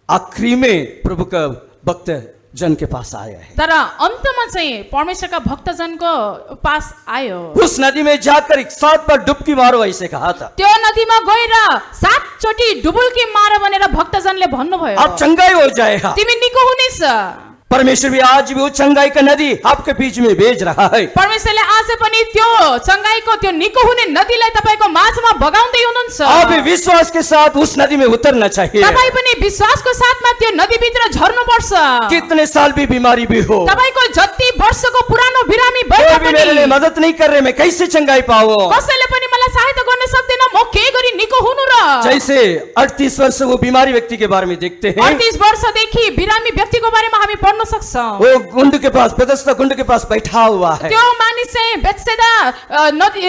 आखिरी में प्रभु का भक्त जन के पास आया है। तर अन्तमा चाहिँ परमेश्वरका भक्तजनको पास आयो। उस नदी में जाकर 7 बार डुबकी मारो ऐसे कहा था। त्यो नदीमा गएर 7 चोटी डुबुल्की मार भनेर भक्तजनले भन्नुभयो। अब चंगाई हो जाएगा। तिमी निको हुनेछ। परमेश्वर भी आज भी वो चंगाई का नदी आपके बीच में भेज रहा है। परमेश्वरले आज पनि त्यो चंगाईको त्यो निको हुने नदीलाई तपाईको माझमा बगाउँदै हुनुहुन्छ। आप भी विश्वास के साथ उस नदी में उतरना चाहिए। तपाई पनि विश्वासको साथमा त्यो नदी भित्र झर्नु पर्छ। कितने साल भी बीमारी भी हो, तपाईको जति वर्षको पुरानो बिरामी भए कोई भी मेरे लिए पनि मदद नहीं कर रहे, मैं कैसे चंगाई पाऊं? कसैले पनि मलाई सहायता गर्न सक्दैन, म के गरी निको हुनु र। जैसे 38 वर्ष वो बीमारी व्यक्ति के बारे में देखते हैं। 38 वर्षदेखि बिरामी व्यक्तिको बारेमा हामी पढ्न सक्छौं। वो गुंड के पास, बेतस्दा गुंड के पास बैठा हुआ है। त्यो मानिस चाहिँ बेत्सेदा नदी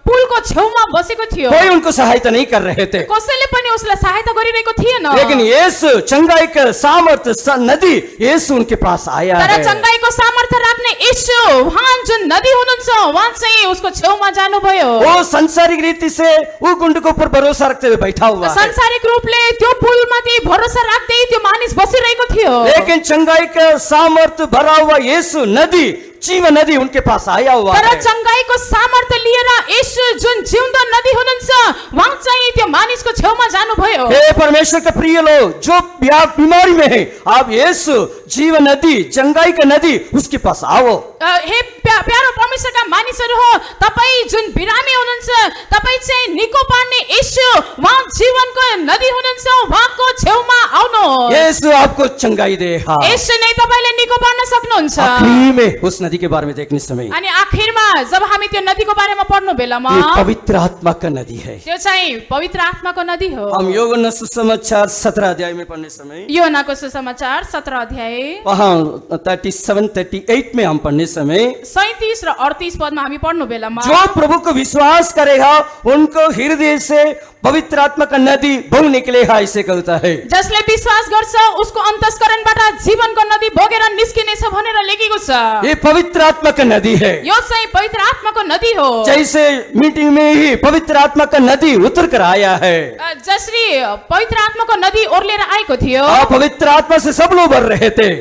पुलको छेउमा बसेको थियो। कोई उनको सहायता नहीं कर रहे थे, कसैले पनि उसलाई सहायता गरिरहेको थिएन। लेकिन यीशु चंगाई का सामर्थ्य नदी यीशु उनके पास आया तर है। चंगाईको सामर्थ्य राख्ने यीशु उहाँ जुन नदी हुनुहुन्छ उहाँ चाहिँ उसको छेउमा जानुभयो। वो सांसारिक रीति से वो गुंड के ऊपर भरोसा रखते हुए बैठा हुआ है, सांसारिक रूपले त्यो पुलमाथि भरोसा राख्दै त्यो मानिस बसिरहेको थियो। लेकिन चंगाई का सामर्थ्य भरा हुआ यीशु नदी, जीवन नदी उनके पास आया हुआ तर है। चंगाईको सामर्थ्य लिएर यीशु जुन जिउँदो नदी हुनुहुन्छ उहाँ चाहिँ त्यो मानिसको छेउमा जानुभयो। हे परमेश्वर के प्रिय लोग, जो आप बीमारी में है, आप यीशु जीवन नदी, चंगाई का नदी उसके पास आओ। हे प्यारो परमेश्वरका मानिसहरू हो, तपाई जुन बिरामी हुनुहुन्छ, तपाई चाहिँ निको पार्ने यीशु उहाँ जीवनको नदी हुनुहुन्छ, उहाँको छेउमा आउनुहोस्। यीशु आपको चंगाई देगा। यीशु नै तपाईले निको पार्न सक्नुहुन्छ। आखिरी में उस नदी के बारे में देखने समय अनि आखिरमा जब हामी त्यो नदीको बारेमा पढ्नु बेलामा ये पवित्र आत्मा का नदी है। त्यो चाहिँ पवित्र आत्माको नदी हो। हम यूहन्ना सुसमाचार 17 अध्याय में पढ़ने समय यूहन्नाको सुसमाचार 17 अध्याय वहाँ 37-38 में हम पढ़ने समय 37 र 38 पदमा हामी पढ्नु बेलामा जो प्रभु को विश्वास करेगा उनको हृदय से पवित्र आत्मा का नदी बह निकलेगा ऐसे कहता है। जसले विश्वास गर्छ उसको अन्तस्करणबाट जीवनको नदी बगेर निस्किनेछ भनेर लेखेको छ। ये पवित्र आत्मा का नदी है। यो चाहिँ पवित्र आत्माको नदी हो। जैसे मीटिंग में ही पवित्र आत्मा का नदी उतर कर आया है, जसरी पवित्र आत्माको नदी ओर्लेर आएको थियो, पवित्र आत्मा से सब लोग भर रहे थे,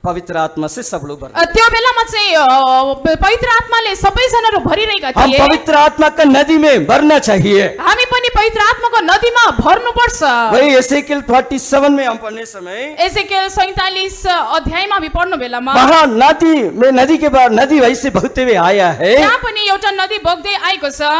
पवित्र आत्मा से सब लोग भर रहे थे। त्यो बेलामा चाहिँ पवित्र आत्माले सबैजनाहरू भरिरहेका हम थिए। पवित्र आत्मा का नदी में भरना चाहिए। हामी पनि पवित्र आत्माको नदीमा भर्नुपर्छ। वही एसेकिएल 47 में हम पढ़ने समय एसेकिएल 47 अध्यायमा हामी पढ्नु बेलामा वहाँ नदी में नदी के बाद नदी वैसे बहते हुए आया है। त्यहाँ पनि एउटा नदी बग्दै आएको छ।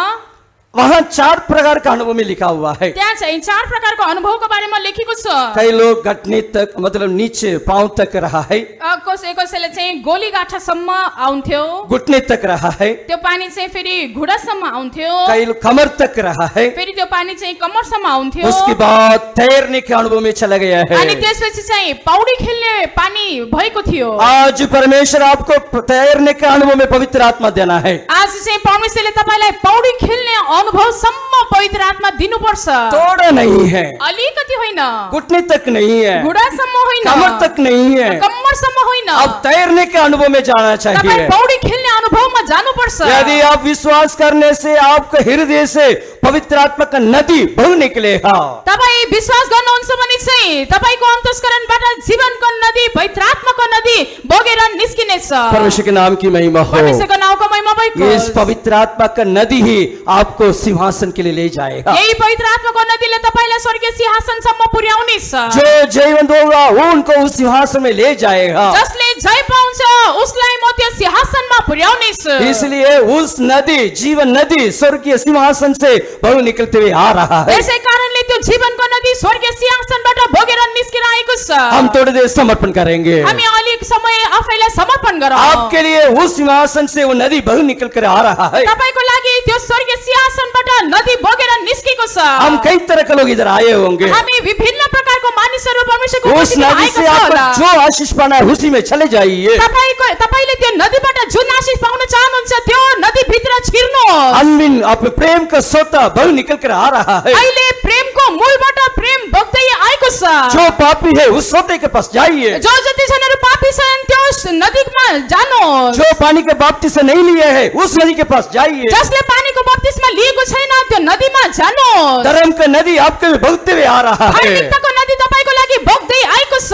वहाँ 4 प्रकार का अनुभव में लिखा हुआ है। त्यहाँ चाहिँ 4 प्रकारको अनुभवको बारेमा लेखेको छ। कई लोग घुटने तक मतलब नीचे पांव तक रहा है, कसैले चाहिँ गोलीगाठासम्म आउँथ्यो, घुटने तक रहा है। त्यो पानी चाहिँ फेरि घुँडासम्म आउँथ्यो, कई लोग कमर तक रहा है। फेरि त्यो पानी चाहिँ कमरसम्म आउँथ्यो। उसके बाद तैरने के अनुभव में चला गया अनि है। त्यसपछि चाहिँ पौडी खेल्ने पानी भएको थियो। आज परमेश्वर आपको तैरने के अनुभव में पवित्र आत्मा देना है। आज चाहिँ परमेश्वरले तपाईलाई पौडी खेल्ने अनुभवसम्म पवित्र आत्मा दिनुपर्छ। थोड़ा नहीं है, अलिकति होइन, घुटने तक नहीं है, घुँडासम्म होइन, कमर तक नहीं है। कम्मरसम्म होइन। अब तैरने के अनुभव में जाना तपाईँ चाहिए। पौडी खेल्ने अनुभवमा जानुपर्छ। यदि आप विश्वास करने से आपके हृदय से पवित्र आत्मा का नदी बह निकलेगा। तपाईँ विश्वास गर्नुहुन्छ भने चाहिँ तपाईको अन्तस्करणबाट जीवनको नदी, पवित्र आत्माको नदी बगेर निस्किनेछ। परमेश्वर के नाम की महिमा हो। परमेश्वरको नामको महिमा भएको इस पवित्र आत्मा का नदी ही आपको सिंहासन के लिए ले जाएगा। यही पवित्र आत्माको नदीले तपाईलाई स्वर्गीय सिंहासनसम्म पुर्याउनेछ। जो जयवन्त होगा वो उनको उस सिंहासन में ले जाएगा। जसले जय पाउँछ उसलाई म त्यो सिंहासनमा पुर्याउनेछु। इसलिए उस नदी, जीवन नदी स्वर्गीय सिंहासन से बह निकलते हुए आ रहा है। त्यसै कारणले त्यो जीवनको नदी स्वर्गीय सिंहासनबाट बगेर निस्केर आएको छ। हम थोड़ी देर समर्पण करेंगे। हामी अलिक समय आफैलाई समर्पण गरौँ। आपके लिए उस सिंहासन से वो नदी बह निकल कर आ रहा है। तपाईको लागि त्यो स्वर्गीय सिंहासनबाट नदी बगेर निस्केको छ। हम कई तरह के लोग इधर आए होंगे। हामी विभिन्न प्रकारको मानिसहरू परमेश्वरको उस उपस्थितिमा नदी आएको से छ आपको होला। जो आशीष पाना है उसी में चले जाइए। तपाईले त्यो नदीबाट जुन आशीष पाउन चाहनुहुन्छ त्यो नदी भित्र छिर्नुहोस्। अनबिन अपने प्रेम का सोता बह निकल कर आ रहा है। अहिले प्रेमको मूलबाट प्रेम बग्दै आएको छ। जो पापी है उस सोते के पास जाइए। जो जति जनहरू पापी छन् त्यो नदीमा जानुहोस्। जो पानी के बपतिस्मा नहीं लिए है उस नदी के पास जाइए। जसले पानीको बप्तिस्मा लिएको छैन त्यो नदीमा जानुहोस्। धर्म का नदी आपके में बहते हुए आ रहा है। धार्मिकताको नदी तपाईको लागि बग्दै आएको छ।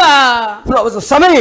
समय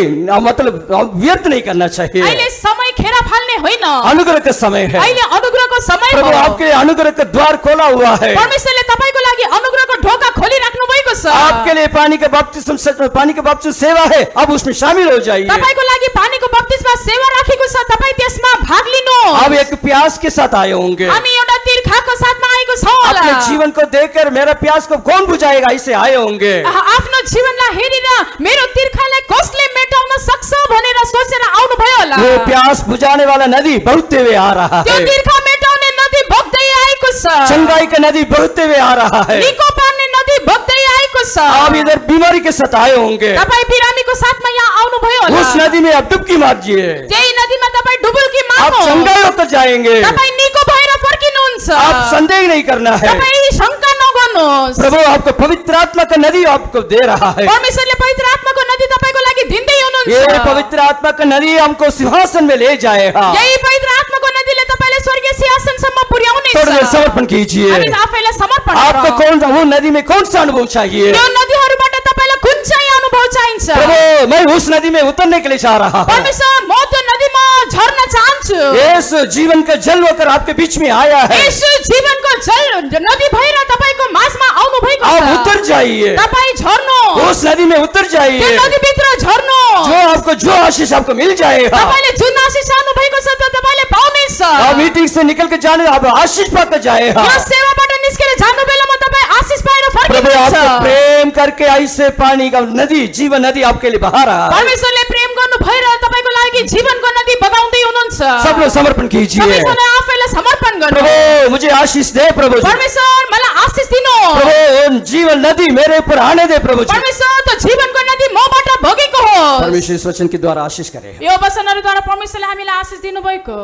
मतलब व्यर्थ नहीं करना चाहिए। अहिले समय खेर फाल्ने होइन, अनुग्रह का समय है। अहिले अनुग्रहको समय प्रभु हो। आपके लिए अनुग्रह का द्वार खोला हुआ है। परमेश्वरले तपाईको लागि अनुग्रहको ढोका खोलिराख्नु भएको छ। आपके लिए पानी का बपतिस्मा सेवा है, अब उसमें शामिल हो जाइए। तपाईको लागि पानीको बप्तिस्मा सेवा राखेको छ, तपाई त्यसमा भाग लिनुहोस्। अब एक प्यास के साथ आए होंगे। हामी एउटा तिर्खाको साथमा आएको छौँ होला। अपने जीवन को देखकर मेरा प्यास को कौन बुझाएगा ऐसे आए होंगे। आफ्नो जीवनलाई हेरेर मेरो तिर्खालाई कसले मेटाउन सक्छ भनेर सोचेर आउनु भयो होला। वो प्यास बुझाने वाला नदी बहते हुए आ रहा त्यो है। तिर्खा मेटाउने नदी बग्दै आएको छ। चंगाई का नदी बहते हुए आ रहा है। निको पार्ने नदी बग्दै आएको छ। आप इधर बीमारी के साथ आए होंगे। तपाई बिरामीको साथमा यहाँ आउनु भयो होला। उस नदी में आप डुबकी मारिए। त्यही नदीमा तपाई डुबुल्की आप मार्नुहोस्। चंगाई होकर जाएंगे। तपाई निको भएर फर्किनुहुन्छ। आप संदेह नहीं करना है। तपाई शंका नगर्नुहोस्। प्रभु आपको पवित्र आत्मा का नदी आपको दे रहा है। परमेश्वरले पवित्र आत्माको नदी तपाईको लागि दिँदै ये हुनुहुन्छ। पवित्र आत्मा का नदी हमको सिंहासन में ले जाएगा। यही पवित्र आत्माको नदीले तपाईलाई स्वर्गीय सिंहासनसम्म पुर्याउनेछ। थोड़ी देर समर्पण कीजिए। हामी आफैलाई समर्पण आपको गरौँ। कौन सा वो नदी में कौन सा अनुभव चाहिए। त्यो नदीहरूबाट तपाईलाई कुन चाहिँ अनुभव चाहिन्छ? प्रभु मैं उस नदी में उतरने के लिए चाह रहा हूँ। परमेश्वर म त्यो नदीमा झर्न चाहन्छु। यस जीवन का जल होकर आपके बीच में आया है। यसो जीवनको जल नदी भएर तपाईको माझमा आउनु भएको आप छ। उतर जाइए। तपाई झर्नु। उस नदी में उतर त्यो जाइए। नदी भित्र झर्नु। जो आशीष आपको मिल जाएगा। तपाईले जुन आशीष चाहनु भएको छ त्यो तपाईले पाउनेछ। आप मीटिंग से निकल के जाने आप आशीष पाकर जाएगा। यो सेवाबाट निस्केर जानु बेलामा तपाई आशीष पाएर प्रभु फर्किनुहुन्छ। आपको प्रेम करके ऐसे पानी का नदी, जीवन नदी आपके लिए बहा रहा है। परमेश्वरले प्रेम गर्नु भएर तपाईको लागि जीवनको नदी बगाउँदै हुनुहुन्छ। सब लोग समर्पण कीजिए। परमेश्वरलाई आफैलाई समर्पण गर्नु। प्रभु मुझे आशीष दे प्रभु जी। परमेश्वर मलाई आशीष दिनु। प्रभु जीवन नदी मेरे ऊपर आने दे प्रभु जी। परमेश्वर त्यो जीवनको नदी मबाट बगेको हो। परमेश्वर इस वचन के द्वारा आशीष करे। यो वचनहरूद्वारा परमेश्वरले हामीलाई आशीष दिनुभएको